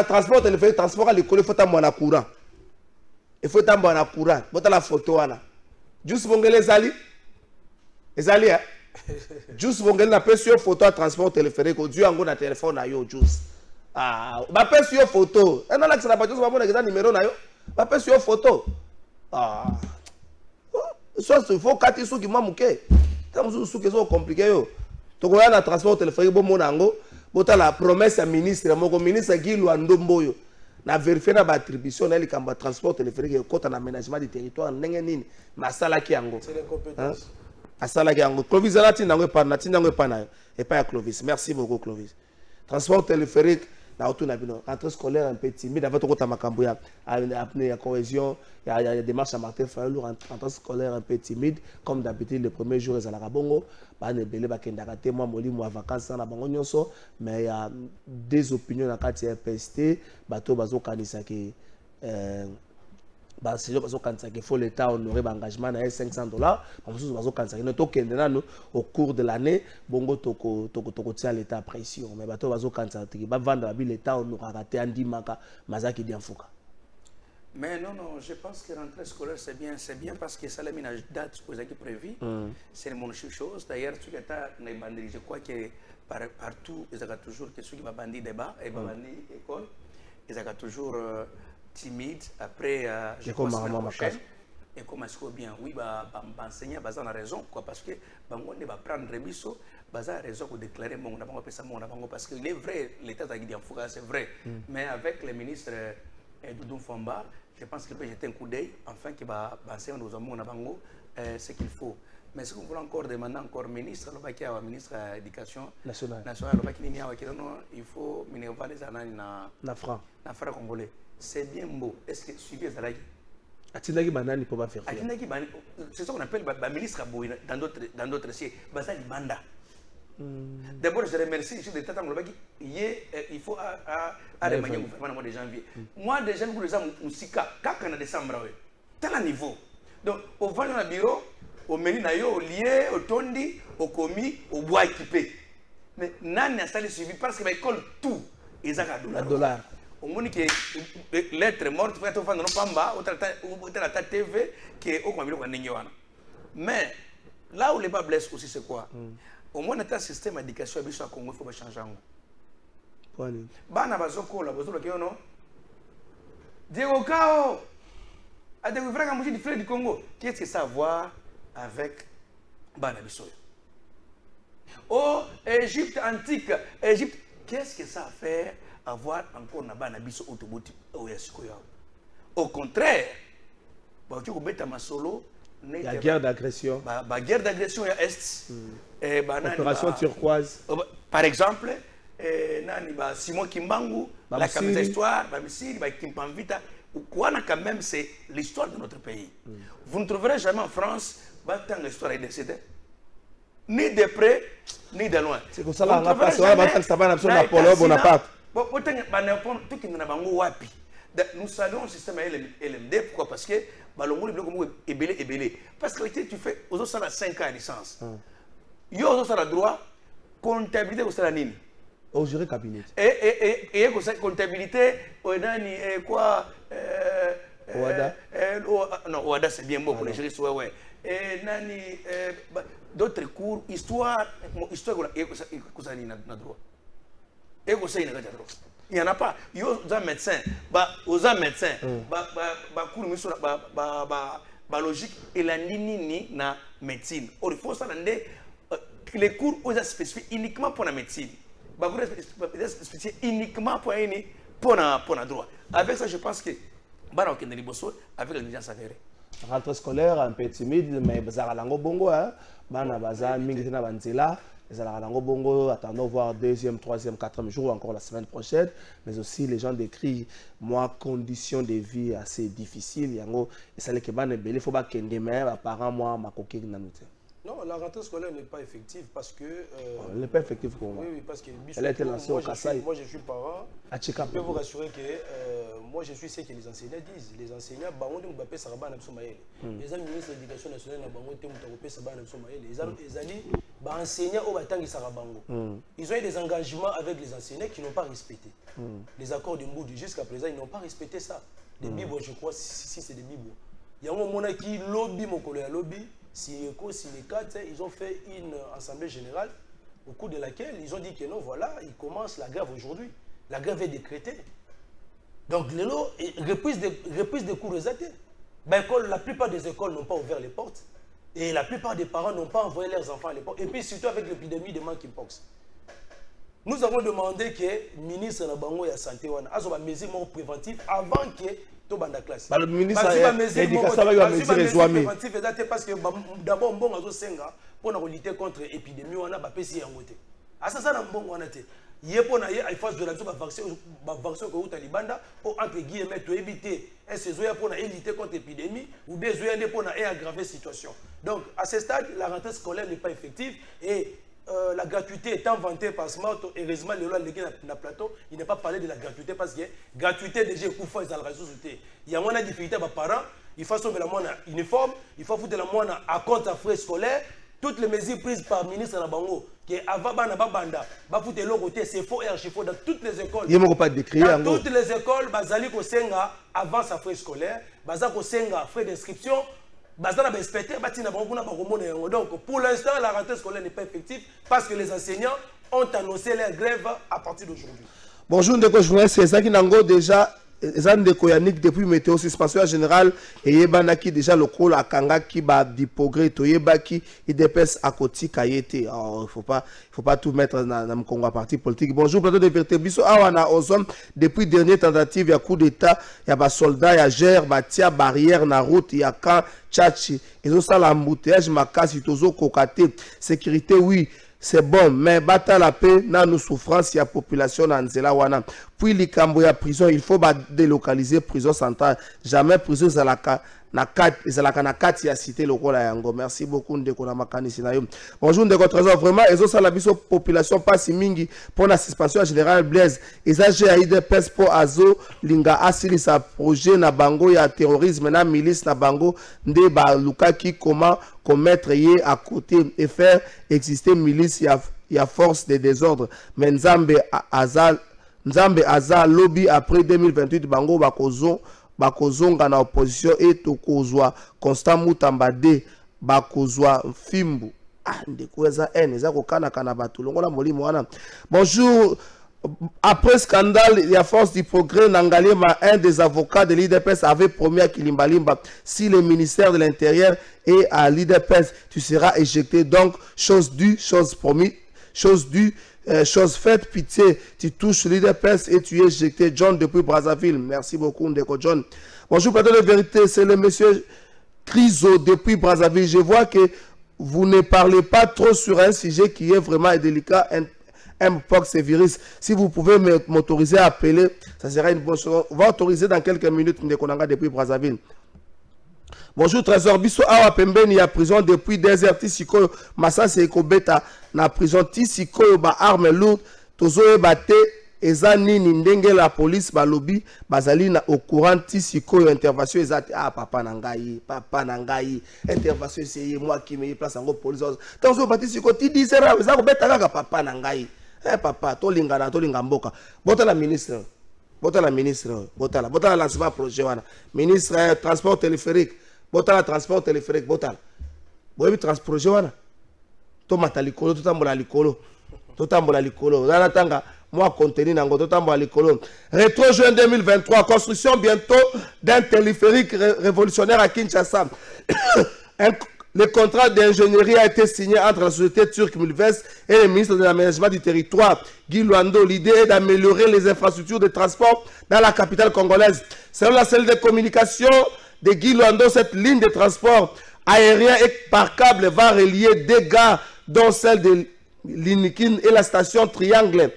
transport téléphérique, transport à l'école, il faut t'amener en courant. Il faut t'amener en courant. Bota la photo là. Juste bongele zali. Ezali hein. Juste bongele na pèse sur photo à transport téléphérique, au Dieu en na téléphone na yo juste. Ah, ba pèse sur photo. Et non là que ça n'a pas juste ba mon numéro na yo. Ba pèse sur photo. Ah, soit il faut 4 sous qui m'amouquent. Quand vous sous qui sont compliqués, tu vois la transport téléphonique, bon monango, bota la promesse à ministre, mon ministre Guy Luandomboyo, na vérifier na attribution na likamba transport téléphonique et côté aménagement du territoire ndenge nini, masala ki yango. C'est l'incompétence. Asala ki yango. Clovis alati nango pa na tinango pa na et pas à Clovis. Merci beaucoup Clovis. Transport téléphonique na autour na bino, rentrée scolaire un peu timide avec tout à makambo ya cohésion, il y a des démarches à Martin Fayulu, rentrée scolaire un peu timide comme d'habitude le premier jour ils à la Rabongo, ba ne belé ba kenda kate moi moli moi vacances na bango nyonso, mais il y a des opinions na kati ya PST, bato bazo kanisa ke c'est qu'il faut l'État honorer l'engagement à $500. Au cours de l'année, bongo toko tient l'État pression. Mais bateau bazo kansa va vendre l'État honorer raté andi maka mazaki dianfuka. Mais non, je pense que rentrée scolaire c'est bien parce que ça l'a mis une date qui est prévue. C'est une chose. D'ailleurs, tu as je crois que partout, il y a toujours que ceux qui va bandir débat et bandir école, il y a toujours timide après je crois que la prochaine et comme est-ce que bien oui enseigner bazar a raison quoi parce que bango ne va prendre biso bazar a raison pour déclarer mon bango pesa mon bango parce que il est vrai l'état d'Agidi en Fouga c'est vrai mais avec le ministre Doudou Famba je pense qu'il peut jeter un coup d'œil enfin qu'il va enseigner nos amours bango ce qu'il faut mais ce qu'on veut encore demander encore ministre le ministre de l'éducation nationale il faut minerva les années na franc congolais. C'est bien beau. Est-ce que suivi Zalagi? Atindaki banani pour pas faire. C'est ça qu'on appelle le ministre dans d'autres sièges. Basali Banda. D'abord, je remercie M. Tata Ngolobaki. Il faut remanier le gouvernement au mois de janvier. Moi, déjà, je suis Moussika, quand en décembre, tel un niveau. Donc, au vent dans le bureau, au Mélinayo, au lié, au tondi, au commis, au bois équipé. Mais nan n'a pas suivi parce qu'il colle tout. Ils ont un dollar. Au moment que l'être morte, il faut faire un pamba, ou la TV, qui est au coin de l'Union. Mais là où les bas blessent aussi, c'est quoi? Au moins, notre système d'éducation à Congo, il faut changer. Bana bazoko la bazolo qui non. Diego Kao. A des frères comme du frère du Congo. Qu'est-ce que ça a à voir avec Bana Bissoyo? Oh, Égypte antique, Égypte. Qu'est-ce que ça a fait à voir encore na Bana Bissoyo autoboti au Yasikoya? Au contraire, bah tu connais ta masolo. La guerre d'agression. La guerre d'agression est. Opération turquoise. Par exemple, Simon Kimbangu, la camisa histoire, Bamisiri, Kimpamvita, quand même c'est l'histoire de notre pays. Vous ne trouverez jamais en France tant l'histoire est décédée. Ni de près, ni de loin. C'est pour ça qu'on a passé Napoléon Bonaparte. Nous saluons le système LMD. Pourquoi? Parce que est belé. Parce que tu fais aux autres 5 ans de licence. Il y a aux autres droit, comptabilité au salaire. Au jury cabinet. Et comptabilité, quoi? Ouada. Non, Ouada c'est bien beau pour les juristes. Ouais. Et d'autres cours, histoire, et droit. Et il n'y en a pas. Il y a un médecin, logique et la nini na médecine. Or, il faut ça les cours aux spécifiques uniquement pour la médecine. Spécifiques uniquement pour la droit. Avec ça, je pense que avec l'intelligence avérée. Rentrée scolaire un peu timide, mais Bazarango Bongo, Bana Baza, Mingina Banzela. Les Alarango Bongo attendons voir 2e, 3e, 4e jour encore la semaine prochaine. Mais aussi les gens décrivent moi conditions de vie assez difficiles. Yango et ça les keban est belé faut pas qu'un demain parents moi ma coquille nanute. Non, la rentrée scolaire n'est pas effective parce que. Elle n'est pas effective pour moi. Oui, parce que. Elle a été lancée au Kassai. Moi, je suis parent. Je peux vous rassurer que moi, je suis ce que les enseignants disent. Les enseignants, les ministres de l'éducation nationale, ils ont eu des engagements avec les enseignants qui n'ont pas respecté. Les accords de Mboudi, jusqu'à présent, ils n'ont pas respecté ça. Des Bibles, je crois, si c'est des Bibles. Il y a un moment qui lobby, mon collègue lobby. Ils ont fait une assemblée générale au cours de laquelle ils ont dit que non, voilà, ils commencent la grève aujourd'hui. La grève est décrétée. Donc, reprise des cours résultés. La plupart des écoles n'ont pas ouvert les portes. Et la plupart des parents n'ont pas envoyé leurs enfants à l'école. Et puis, surtout avec l'épidémie de monkeypox. Nous avons demandé que le ministre de la Bango et de la Santé ait des mesures préventives avant que classe. Le ministre de l'Éducation va mesure parce que d'abord, on pour lutter contre l'épidémie, on a PCI en côté. À ça, il y a une phase de la vaccin que Talibanda pour entre guillemets éviter un saison pour lutter contre l'épidémie ou bien pour aggraver la situation. Donc, à ce stade, la rentrée scolaire n'est pas effective et la gratuité étant vantée par Smart, heureusement, le loi légué dans le plateau, il n'a pas parlé de la gratuité parce que la gratuité, déjà, il y a moins de difficultés par parents, il faut sauver la moine uniforme, il faut foutre la moine à compte à frais scolaires. Toutes les mesures prises par le ministre Nabango, qui est avant Banda, foutre l'autre côté, c'est faux et archi faux dans toutes les écoles. Il n'y a pas décrit. Dans toutes les écoles, Bazali Kosenga avance à frais scolaires, Bazali Kosenga frais d'inscription. Donc, pour l'instant, la rentrée scolaire n'est pas effective parce que les enseignants ont annoncé leur grève à partir d'aujourd'hui. Bonjour, c'est ça qui n'a déjà. Yannick depuis météo suspension générale et yebanaki déjà le col à Kanga qui bat du progrès to yebaki il dépasse à côté kayete. Il faut pas tout mettre dans le Congo parti politique. Bonjour plateau de vérité biso awana ozone depuis dernière tentative ya coup d'état ya ba soldat ya gère batia barrière na route ya kan tchachi ils ont ça l'embouteillage makasi tozo kokate sécurité oui. C'est bon, mais battre la paix, dans nos souffrances, il y a population dans Nzela wana. Puis les Camboya prison, il faut délocaliser prison centrale. Jamais prison na kati ya cité lokola yango. Merci beaucoup ndeko na makanisi na yo. Bonjour ndeko trésor, vraiment ezo sala biso population pasi mingi pour la suspension générale Blaise ezage a IDPS pour azo linga asili sa projet na bango ya terrorisme na milice na bango nde ba lukaki comment commettre yé à côté et faire exister milice ya force de désordre. Mais Nzambe aza lobby après 2028 bango bakozonga na opposition et tokozwa Constant Mutamba de bakozwa Fimbu. Ah ndekuza eza kokana kana batu longola molimo wana. Bonjour. Après scandale, il y a force du progrès, Nangalema, un des avocats de l'IDPS avait promis à Kilimbalimba, si le ministère de l'Intérieur est à l'IDPS, tu seras éjecté. Donc, chose due, chose promise, chose due, chose faite, pitié, tu touches l'IDPS et tu es éjecté. John depuis Brazzaville. Merci beaucoup, Ndeko John. Bonjour, plateau de vérité, c'est le monsieur Criso depuis Brazzaville. Je vois que vous ne parlez pas trop sur un sujet qui est vraiment délicat, Mpox et virus. Si vous pouvez m'autoriser à appeler, ça sera une bonne chose. On va autoriser dans quelques minutes Ndekonanga depuis Brazzaville. Bonjour Trésor Bisso Awa Pembeni à prison depuis des heures. Tisiko Massa Sekobeta na prison. Tisiko ba arme lourde. Tozo ebate ezani ndenge la police ba lobby bazali na au courant. Tisiko intervention ezati papa nangai intervention c'est moi qui me place en police. Tozo bati Tisiko ti disera ezako beta kaka papa nangai. Papa, tolinga mboka. Bota la ministre. Bota la lancement projet wana. Ministre transport téléphérique. Bota la transport téléphérique. Bota. Boyebi transport projet wana. To mata likolo, to tambola likolo. Dana tanga moi contenu nango to tambola likolo. Rétro juin 2023, construction bientôt d'un téléphérique révolutionnaire à Kinshasa. Le contrat d'ingénierie a été signé entre la société turque Mulvest et le ministre de l'aménagement du territoire, Guy Luando. L'idée est d'améliorer les infrastructures de transport dans la capitale congolaise. Selon la cellule de communication de Guy Luando, cette ligne de transport aérien et par câble va relier deux gares, dont celle de Linikin et la station Triangle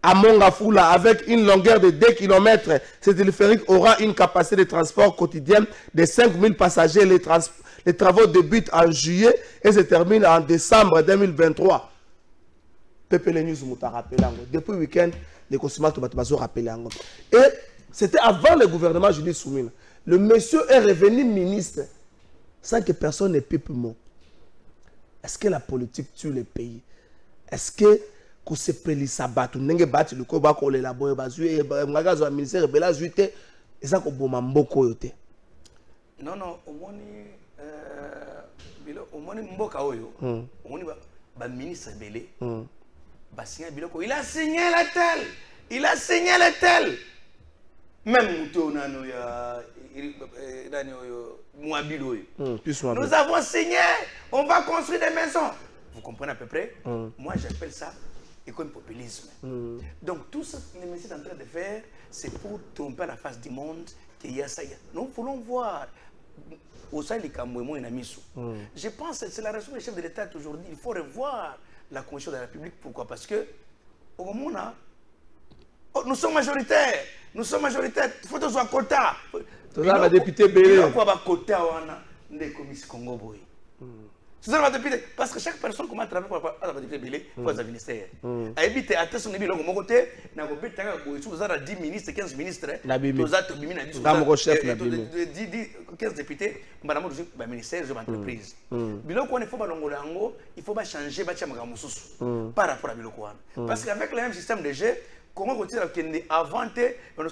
à Mongafula, avec une longueur de 2 km. Ce téléphérique aura une capacité de transport quotidien de 5000 passagers. Les travaux débutent en juillet et se terminent en décembre 2023. Pepele News m'a rappelé. Depuis le week-end, les consommateurs m'ont rappelé. Et c'était avant le gouvernement Julie Soumine. Le monsieur est revenu ministre sans que personne ne pipe mot. Est-ce que la politique tue le pays? Est-ce que se peli sabatu nenge bati le koba ko le labo bazui magazo wa ministère bela zuite eza ko boma mboko yote? Non omoni mboka oyo omoni ba ministre belé ba signé biloko il a signé le tel même muto nano ya dani oyo Mouabilo oyo nous avons signé, on va construire des maisons. Vous comprenez à peu près? Moi j'appelle ça comme populisme. Donc tout ce que les messieurs sont en train de faire, c'est pour tromper la face du monde qu'il y a ça. Nous voulons voir au sein des Kamouémo et Namisou. Je pense que c'est la raison du chef de l'État aujourd'hui. Il faut revoir la Constitution de la République. Pourquoi? Parce que au moment où nous sommes majoritaires. Il faut que nous soyons quota. Tout ça va député Bélé. Il faut que quota des commissions Congo Boy. Parce que chaque personne qui a travaillé pour la député Bélé, il faut un ministère. À éviter à son niveau, mon côté, n'a pas pu être 10 ministres, 15 ministres. Nous avons 15 députés, madame, le ministère de l'entreprise. Il faut changer par rapport à Biloko. Parce qu'avec le même système de jeu, comment continue à inventer, on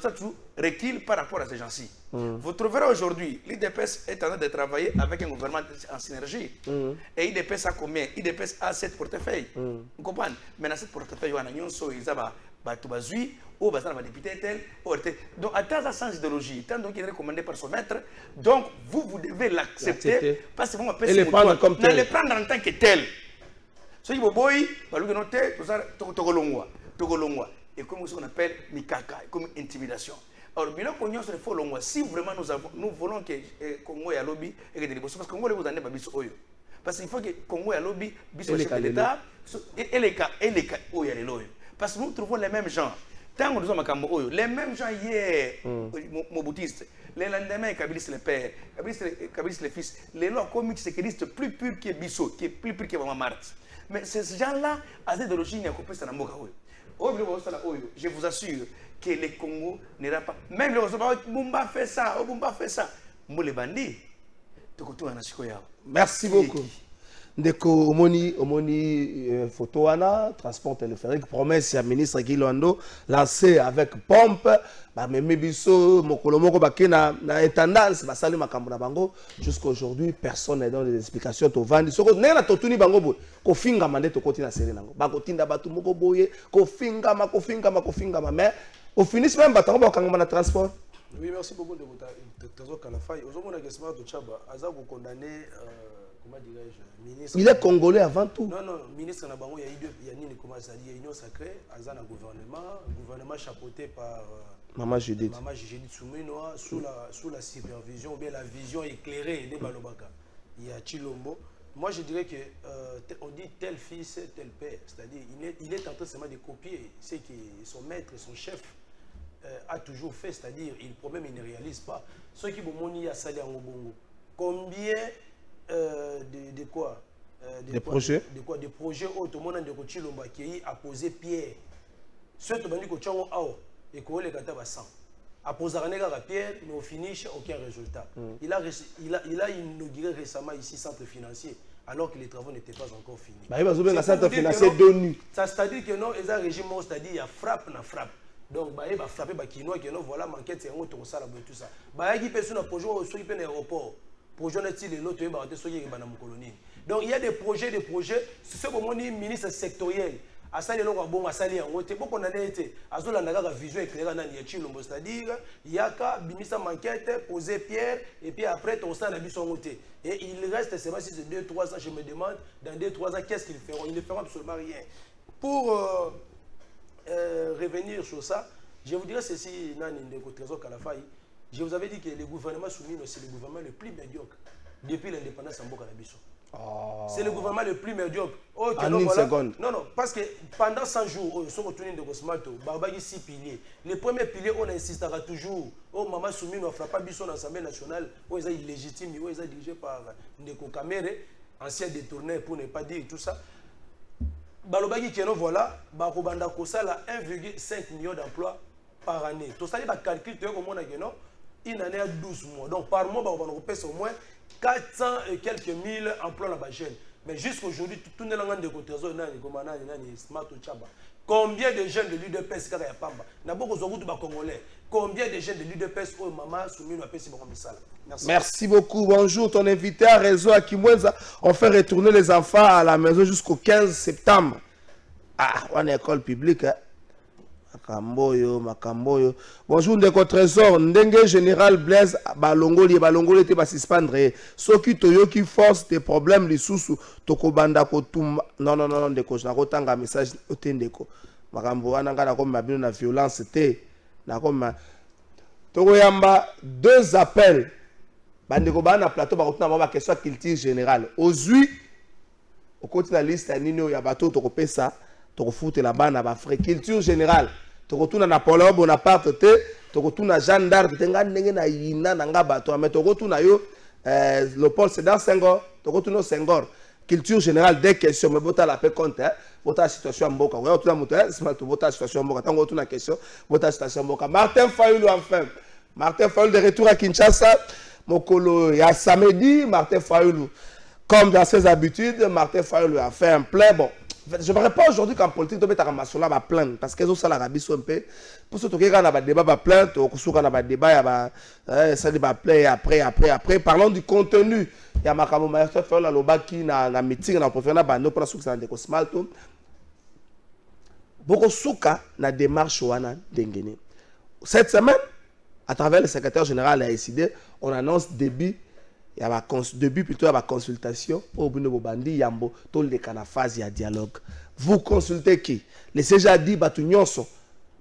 recule par rapport à ces gens-ci. Vous trouverez aujourd'hui, l'IDPS est en train de travailler avec un gouvernement en synergie. Et l'IDPS a combien? L'IDPS a 7 portefeuilles. Vous comprenez? Maintenant, 7 portefeuilles, il y a un député tel. Donc, à temps sans idéologie, tant qu'il est recommandé par son maître, donc vous devez l'accepter parce que vous m'appelez le prendre comme tel. Le prendre en tant que tel. Ce qui est beau, Togolongwa. Et comme ce qu'on appelle Mikaka, comme intimidation. Alors, si vraiment nous voulons que Congo ait un lobby et que des parce que Congo vous en est pas oyo. Parce qu'il faut que Congo ait un lobby, chef de l'État, et les cas, parce que nous trouvons les mêmes gens. Tant que nous sommes à Cambo, les mêmes gens hier, moboutistes, Le lendemain, Kabilis le père, Kabilis le fils. Les lois comiques, c'est qu'ils sont plus purs que Bissot, qui est plus pur que Maman Marthe. Mais ces gens-là, à cette origine, il y a coupé ça dans je vous assure que le Congo n'ira pas. Même le Bumba fait ça, Bumba fait ça. Moi, les bandits, merci beaucoup. Ndeko omoni photo wana transport téléphérique promesse ya ministre Guy Loando lancé avec pompe ba meme biso mokolo moko bakena na intendance basali makambo na bango jusqu'à aujourd'hui personne n'a donné des explications to vandi soko nena totuni bango boy ko finga mande to koti na sere nango ba kotinda batu moko boye ko finga mais au finish même batango ba kangama na transport. Oui, merci beaucoup de votre trésor Kalafai. Aujourd'hui, on a Smart Tchaba, Aza vous condamné, comment dirais-je, ministre. Il est congolais avant tout. Non, ministre Nabango, il y a ni comment ça dit, union sacrée, Aza na gouvernement chapeauté par Maman Judith Soumenoa sous la supervision ou bien la vision éclairée de Balobaka. Il y a Chilombo. Moi, je dirais que on dit tel fils, tel père, c'est-à-dire il est en train seulement de copier ce que son maître, son chef a toujours fait, c'est-à-dire il problème il ne réalise pas. Ceux qui vont à Sali en Bongo, combien de quoi des projets de quoi des projets autrement de Kochilomba qui a posé pierre. Ceux qui ont dit que Tchao Ao et que les gars sont a posé la pierre, mais au finish aucun résultat. Il a inauguré récemment ici centre financier. Alors que les travaux n'étaient pas encore finis. Bah, il va ouvrir un centre financier de nuit. C'est-à-dire que non, il y a un régime, c'est-à-dire il y a frappe, na frappe. Donc, il va frapper Bakinois, voilà, manquette, c'est un autre, ça, tout ça. Il y a des projets sur l'aéroport. Projet n'est-il l'autre, il y a des projets colonie. Donc, il y a des projets, c'est ce que mon ministre sectoriel. À ça, il y a bon, à ça, il y a beaucoup qu'on a été. À ce moment-là, la vision éclairée dans les Chilombo, c'est-à-dire, il y a qu'à ministre manquette, poser pierre, et puis après, ton sang a vu son côté. Et il reste, c'est pas si c'est 2-3 ans, je me demande, dans 2-3 ans, qu'est-ce qu'ils feront? Ils ne feront absolument rien. Pour revenir sur ça, je vous dirais ceci, Nani Ndeko Trésor Kalafai, je vous avais dit que le gouvernement soumis, c'est le gouvernement le plus médiocre depuis l'indépendance en Bokanabiso. C'est le gouvernement le plus médiocre. Oh, en une seconde. Non, parce que pendant 100 jours, on se retourne de Kosmato, Barbagi 6 piliers. Les premiers piliers, on insistera toujours. Oh, Maman Soumi ne fera pas Bisso dans l'Assemblée nationale. Oh, ils sont illégitimes, ils sont dirigés par Ndeko Kamere, ancien détourné pour ne pas dire tout ça. Balobagi Keno, voilà, Barobanda Kosala 1,5 million d'emplois par année. Tout ça, il va calculer une année à 12 mois. Donc par mois, on va au moins 400 et quelques mille emplois là-bas. Mais jusqu'aujourd'hui, tout le monde de Trésor, Smart Tchaba. Combien de jeunes de l'UDPS qui Pamba? Congolais. Combien de jeunes de l'UDPS au Maman soumis à Pessi Bokomisala? Merci beaucoup. Bonjour. Ton invité à Réseau à Kimwenza. On fait retourner les enfants à la maison jusqu'au 15 septembre. Ah, on est école publique. Hein? Makamboyo. Bonjour, Ndeko Trésor. Ndenge général Blaise Balongoli était pas suspendre. Ceux qui toyoki force des problèmes, les sous Tokobanda Kotum. Non, Ndeko, je n'ai pas un message au Tendeko. Makambo, ananga comme ma bien na violence, c'était. Tokoyamba, 2 appels. Bandeko Bana plateau, Barotina, ma question culture générale. Aujourd'hui, au côté de la liste, Nino Yabato, Tokopesa. Tu refutes la banne à la culture générale. Tu retournes à Napoléon Bonaparte, tu retournes à Jeanne d'Arc, tu retournes à Léopold Sédar Senghor, tu retournes au Senghor. Culture générale, des questions, mais tu as la paix compte, tu as la situation en Boka. Tu as la situation en Boka, tu as la question, tu as la situation en Boka. Martin Fayoulou, enfin. Martin Fayoulou de retour à Kinshasa. Mokolo, il y a samedi, Martin Fayoulou. Comme dans ses habitudes, Martin Fayoulou a fait un plein. Bon. Je ne verrai pas aujourd'hui qu'en politique, tu peux te plaindre parce qu'ils ont ça la rabis un peu. Pour ceux qui ont un débat, ils plaindre, ils ont un débat, ça débat après. Parlons du contenu. Il y a Makamo Maestro fait la loba qui na meeting na professionnel bando pour la souka de Cosmalto. Beaucoup souka na démarche wana dengene. Cette semaine, à travers le secrétaire général de la SID, on annonce début. Il y a début plutôt à la consultation au Bandi Yambo, tout le cas phase il y a dialogue. Vous consultez qui? Le CG a dit Batu Nyonso,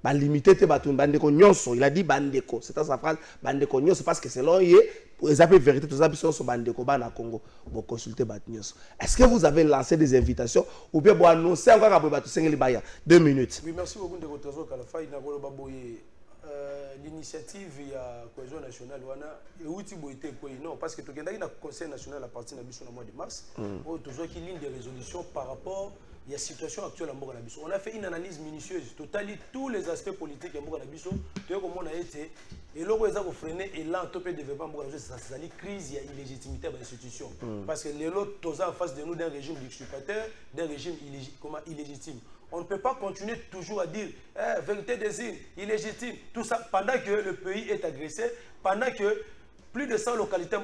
ba limité Batu Bandeko Nyonso, il a dit Bandeko. C'est sa phrase Bandeko Nyonso parce que selon lui, pour les appeler vérité, tous les appeler sur Bandeko Bana Congo, vous consultez Batu Nyonso. Est-ce que vous avez lancé des invitations ou bien vous annoncez encore à Batu Sengeli Baya? 2 minutes. Oui, merci beaucoup de votre trésor Kalafai. l'initiative ya cohésion nationale wana euti boité quoi non parce que tokendaki na conseil national à partir na biso na mois de mars où tozwaki ligne de résolution par rapport à la situation actuelle en mboka na biso. On a fait une analyse minutieuse totali tous les aspects politiques en mboka na biso to comme on a été et loko eza ko freiner elan to pe développement mboka na biso ça la crise ya illégitimité de l'institution parce que les autres toza en face de nous d'un régime usurpateur d'un régime illégitime. On ne peut pas continuer toujours à dire vérité des îles, illégitime, tout ça, pendant que le pays est agressé, pendant que plus de 100 localités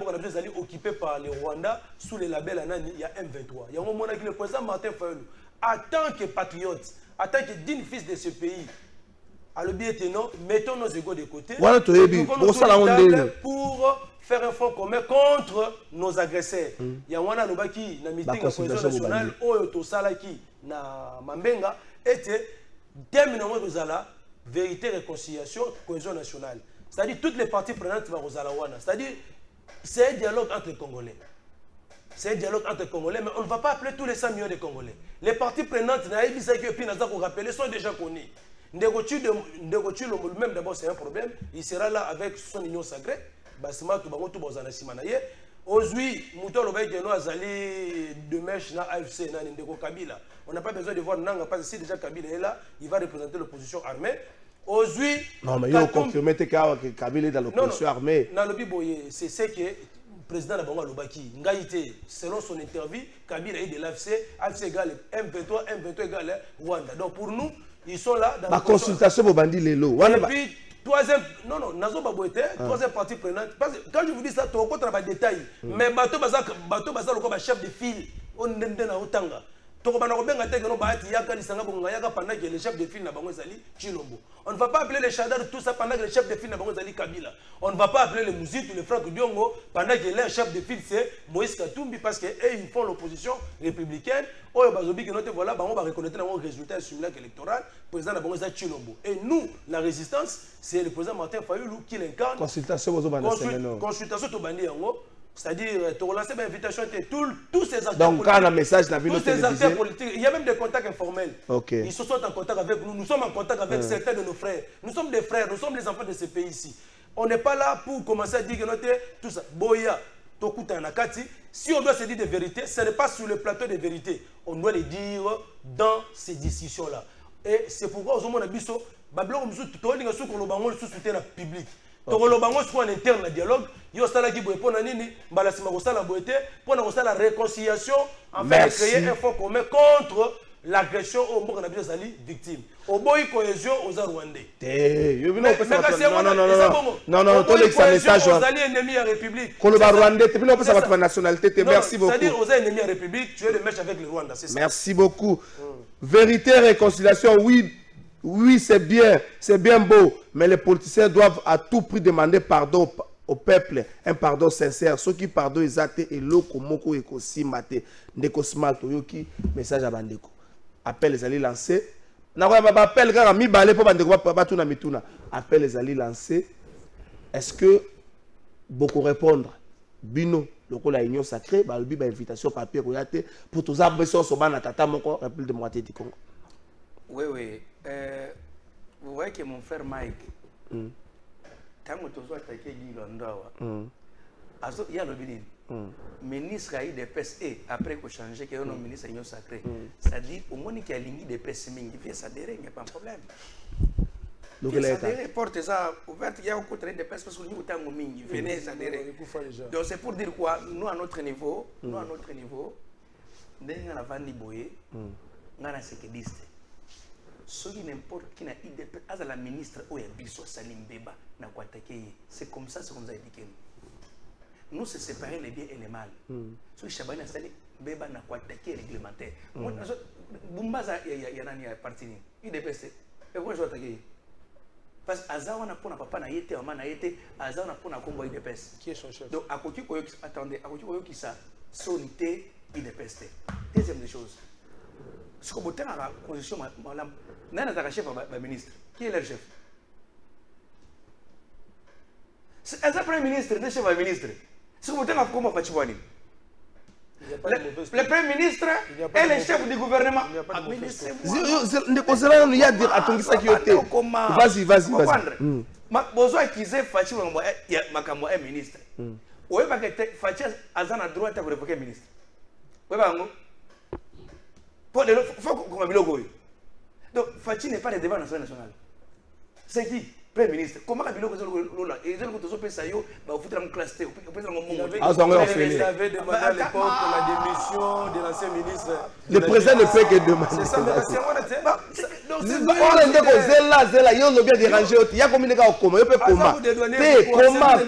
occupées par les Rwandais sous les labels Anani, il y a M23. Il y a un moment où le président Martin Fayulu, en tant que patriote, en tant que digne fils de ce pays, à le biais non, mettons nos égos de côté pour faire un front commun contre nos agresseurs. Il y a un Nobaki, na meeting de la cohésion nationale, Oyoto Salaki, na Mambenga, était terminément Rosala, vérité, réconciliation, cohésion nationale. C'est-à-dire toutes les parties prenantes de Rosalawana. C'est-à-dire c'est un dialogue entre les Congolais. C'est un dialogue entre les Congolais, mais on ne va pas appeler tous les 100 millions de Congolais. Les parties prenantes, sont déjà connues. Même d'abord c'est un problème. Il sera là avec son union sacrée. Aujourd'hui, on n'a pas besoin de voir Nanga parce que si déjà Kabila est là, il va représenter l'opposition armée. Aujourd'hui, non mais il faut confirmer que Kabila est dans l'opposition armée. C'est ce que le président de Bango Lobaki, Ngaïté, selon son interview, Kabila est de l'AFC, AFC égale M23, M23 égale Rwanda. Donc pour nous, ils sont là dans la consultation pour Bandi Lelo. Et puis, troisième, non, Nazo Babouete, troisième partie prenante. Parce que quand je vous dis ça, tu as pas de détails. Mais Bato Baza, le chef de file, on est dans Otanga. On ne va pas appeler les Chadar tout ça pendant que le chef de file n'a pas Kabila. On ne va pas appeler les Mouzites ou les Franck Diongo pendant que leur chef de file c'est Moïse Katumbi parce qu'ils font l'opposition républicaine. Voilà, on va reconnaître un résultat similaire électoral. Président Nabongoza Chilombo. Et nous, la résistance, c'est le président Martin Fayulu qui l'incarne. Consultation au Bandi Yango. C'est-à-dire, tu relances l'invitation à tous ces acteurs donc, quand un message tous ces acteurs politiques, il y a même des contacts informels. Okay. Ils se sont en contact avec nous, nous sommes en contact avec certains de nos frères. Nous sommes des frères, nous sommes les enfants de ce pays ici. On n'est pas là pour commencer à dire que notre tout ça. Boya, Tokuta Nakati, si on doit se dire des vérités, ce n'est pas sur le plateau des vérités. On doit les dire dans ces discussions-là. Et c'est pourquoi, aux hommes de Bisso, Babylon, nous sommes soutien public. Tokolobango soit en interne dialogue, yo sala ki boye pona nini, balasima ko sala boyete, pona ko sala réconciliation en fait de créer un front commun contre l'agression au mboka na biso sali victime. Au boy cohésion aux Rwandais. Non, tous les messages aux alliés ennemis à République. Quand le Rwandais, tu peux pas sa nationalité. Merci beaucoup. C'est-à-dire aux ennemis à République, tu es le match avec le Rwanda, c'est ça. Merci beaucoup. Vérité, réconciliation, oui. Oui, c'est bien beau, mais les politiciens doivent à tout prix demander pardon au peuple, un pardon sincère. Ceux qui pardonnent, ils ont et l'oko moko eko simate, ndeko smart yoki message à bandeko. Appel les alliés lancés. Na quoi appel quand mi balé pour bandeko pas tout na mituna. Appel les alliés lancés. Est-ce que beaucoup répondre? Bino, le coup la union sacrée, ba lubi ba invitation papier koyate pour tous abresso so bana tata moko République démocratique du Congo. Oui. Vous voyez que mon frère Mike, tant que tu as attaqué Guy Londawa, il y a le ministre a eu des PSE après qu'on change, qu'il y a un ministre union sacré. C'est-à-dire, au moins qu'il y a une ligne de PSE, il vient s'adhérer, il n'y a pas de problème. Donc, les portes sont ouvertes, il y a un côté de PSE parce que nous avons mis, venez s'adhérer. Donc, c'est pour dire quoi, nous à notre niveau, nous à notre niveau, dès qu'on a vendu Boye, on a un séqueliste. Ceux qui n'importe qui n'a idée, à la ministre ou à Bisso Salim Beba, n'a quoi attaquer. C'est comme ça, c'est comme ça indiqué. Nous, c'est séparer les biens et les mal. Ceux qui Chabani Salim Beba n'a quoi attaquer réglementaire. Bumbaza, il y a un parti. Il dépasse. Et pourquoi je vais attaquer? Parce que Azawa n'a pas papa n'a été, maman n'a été, Azawa n'a pas na combo il dépasse. Qui est son chef? Donc, à côté, attendez, à côté, qui ça? Sonité, il dépasse. Deuxième des choses. Ce qu'on peut dans la constitution, madame, n'a pas chef le ministre. Qui est le chef? C'est un premier ministre, le chef du ministre. Ce qu'on peut dans la comment faire. Le Premier ministre et le chef du gouvernement. Vas-y. Besoin qu'ils aient Fachi Makambo est ministre. Oui, parce que Fachi a la droite pour révoquer ministre. Oui, il faut qu'on ait le donc Fachi n'est pas le débat national. C'est qui? Premier ministre. Comment il avait demandé à l'époque la démission de l'ancien ministre. Le président ne peut que demander. C'est ça,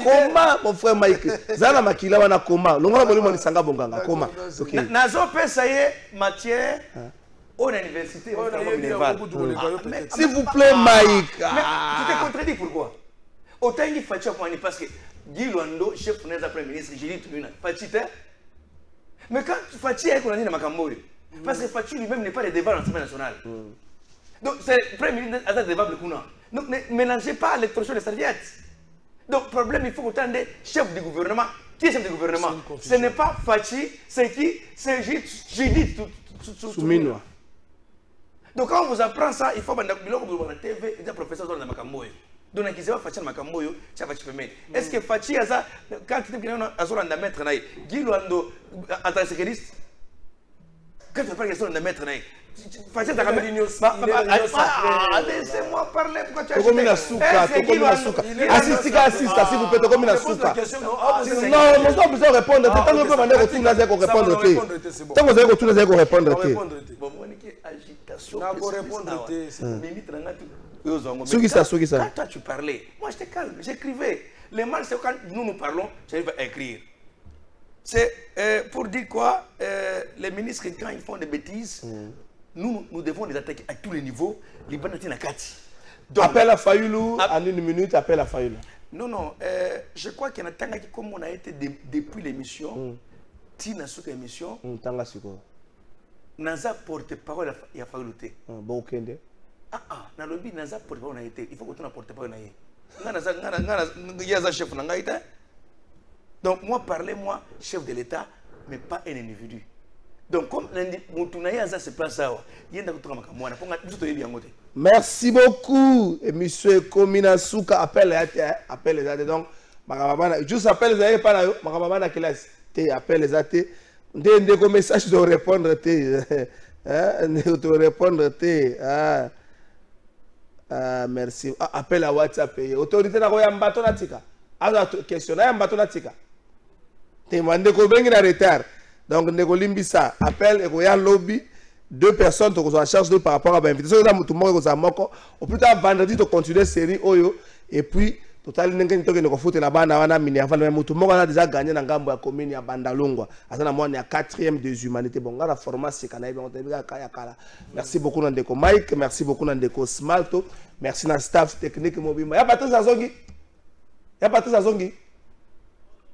comment mon frère Mike Zana Makila wana comment longola bolimo lisanga bonganga comment nazo pesa ye matière au université s'il vous plaît Mike tu te contredis pourquoi autant il faut parce que Guy Luando chef de premier ministre j'ai dit tout le monde Fatite mais quand Fatite est qu'on a dit dans Makambo parce que Fatite lui-même n'est pas le débat dans l'Assemblée nationale donc c'est le premier ministre à ce débat donc ne mélangez pas l'élection des serviettes. Donc, problème, il faut autant de chef du gouvernement. Qui est chef du gouvernement? Ce n'est pas Fachi, c'est qui? C'est Judith Souminoua. Donc, quand on vous apprend ça, il faut que vous avez la TV, il y a un professeur dans Makamboyo. Donc, il y a Fachi dans Makamboyo, ça va te permettre. Est-ce que Fachi a ça, quand tu es en mettre, Guy Luando, en tant que sécuriste, quand tu parles de mettre, laissez-moi parler. Pourquoi tu as dit assiste, s'il vous plaît, comme la souka. Non, nous sommes obligés de répondre. Tant que vous avez retourné, vous allez répondre. Tant que vous allez retourner, vous allez répondre. Quand toi tu parlais, moi j'étais calme, j'écrivais. Le mal, c'est quand nous parlons, j'arrive à écrire. C'est pour dire quoi, les ministres, quand ils font des bêtises, nous devons les attaquer à tous les niveaux. Les banatines à Kati. Appel à Fayoulou, en une minute, appel à Fayoulou. Non, je crois qu'il y a un temps qui, comme on a été depuis l'émission, Tina Souka émission, Naza porte-parole à Fayoulou. Bon, Kende. Dans le but, Naza porte-parole a été. Il faut que tu aies porte-parole. Chef. Donc, moi, parlez-moi, chef de l'État, mais pas un individu. Donc, comme Moutunaïa se place là, il y a un merci beaucoup. Et monsieur Komina Souka appelle les athées. Donc, juste appelle les athées, pas là, Marababana classe. Appelle les athées. Dès que message de répondre, de répondre, merci. Appel à WhatsApp. Autorité na koya mbato na tika. Alors, question na mbato na tika. Demandez qu'on vengue en retard. Donc, Nego Limbisa appelle et Royal Lobby. 2 personnes qui sont en charge de par rapport à l'invitation. Tout le monde est au plus tard, vendredi, tu continues la série Oyo. Et puis, total, nous avons fait la bande à Mini. Avant, tout le monde a déjà gagné dans la commune à Bandalongwa. À ce moment, il y a 4e des humanités. Bon, la formation, merci beaucoup, Nandeko Mike. Merci beaucoup, Nandeko Smalto. Merci, dans staff technique mobile. Il n'y a pas de Zazongi. Il n'y a pas de Zazongi.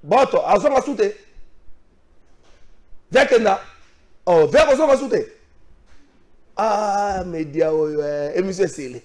Boto, Azonga Soute. Vekenda. Oh, Vekenda Soute. Ah, média, émission Sélé.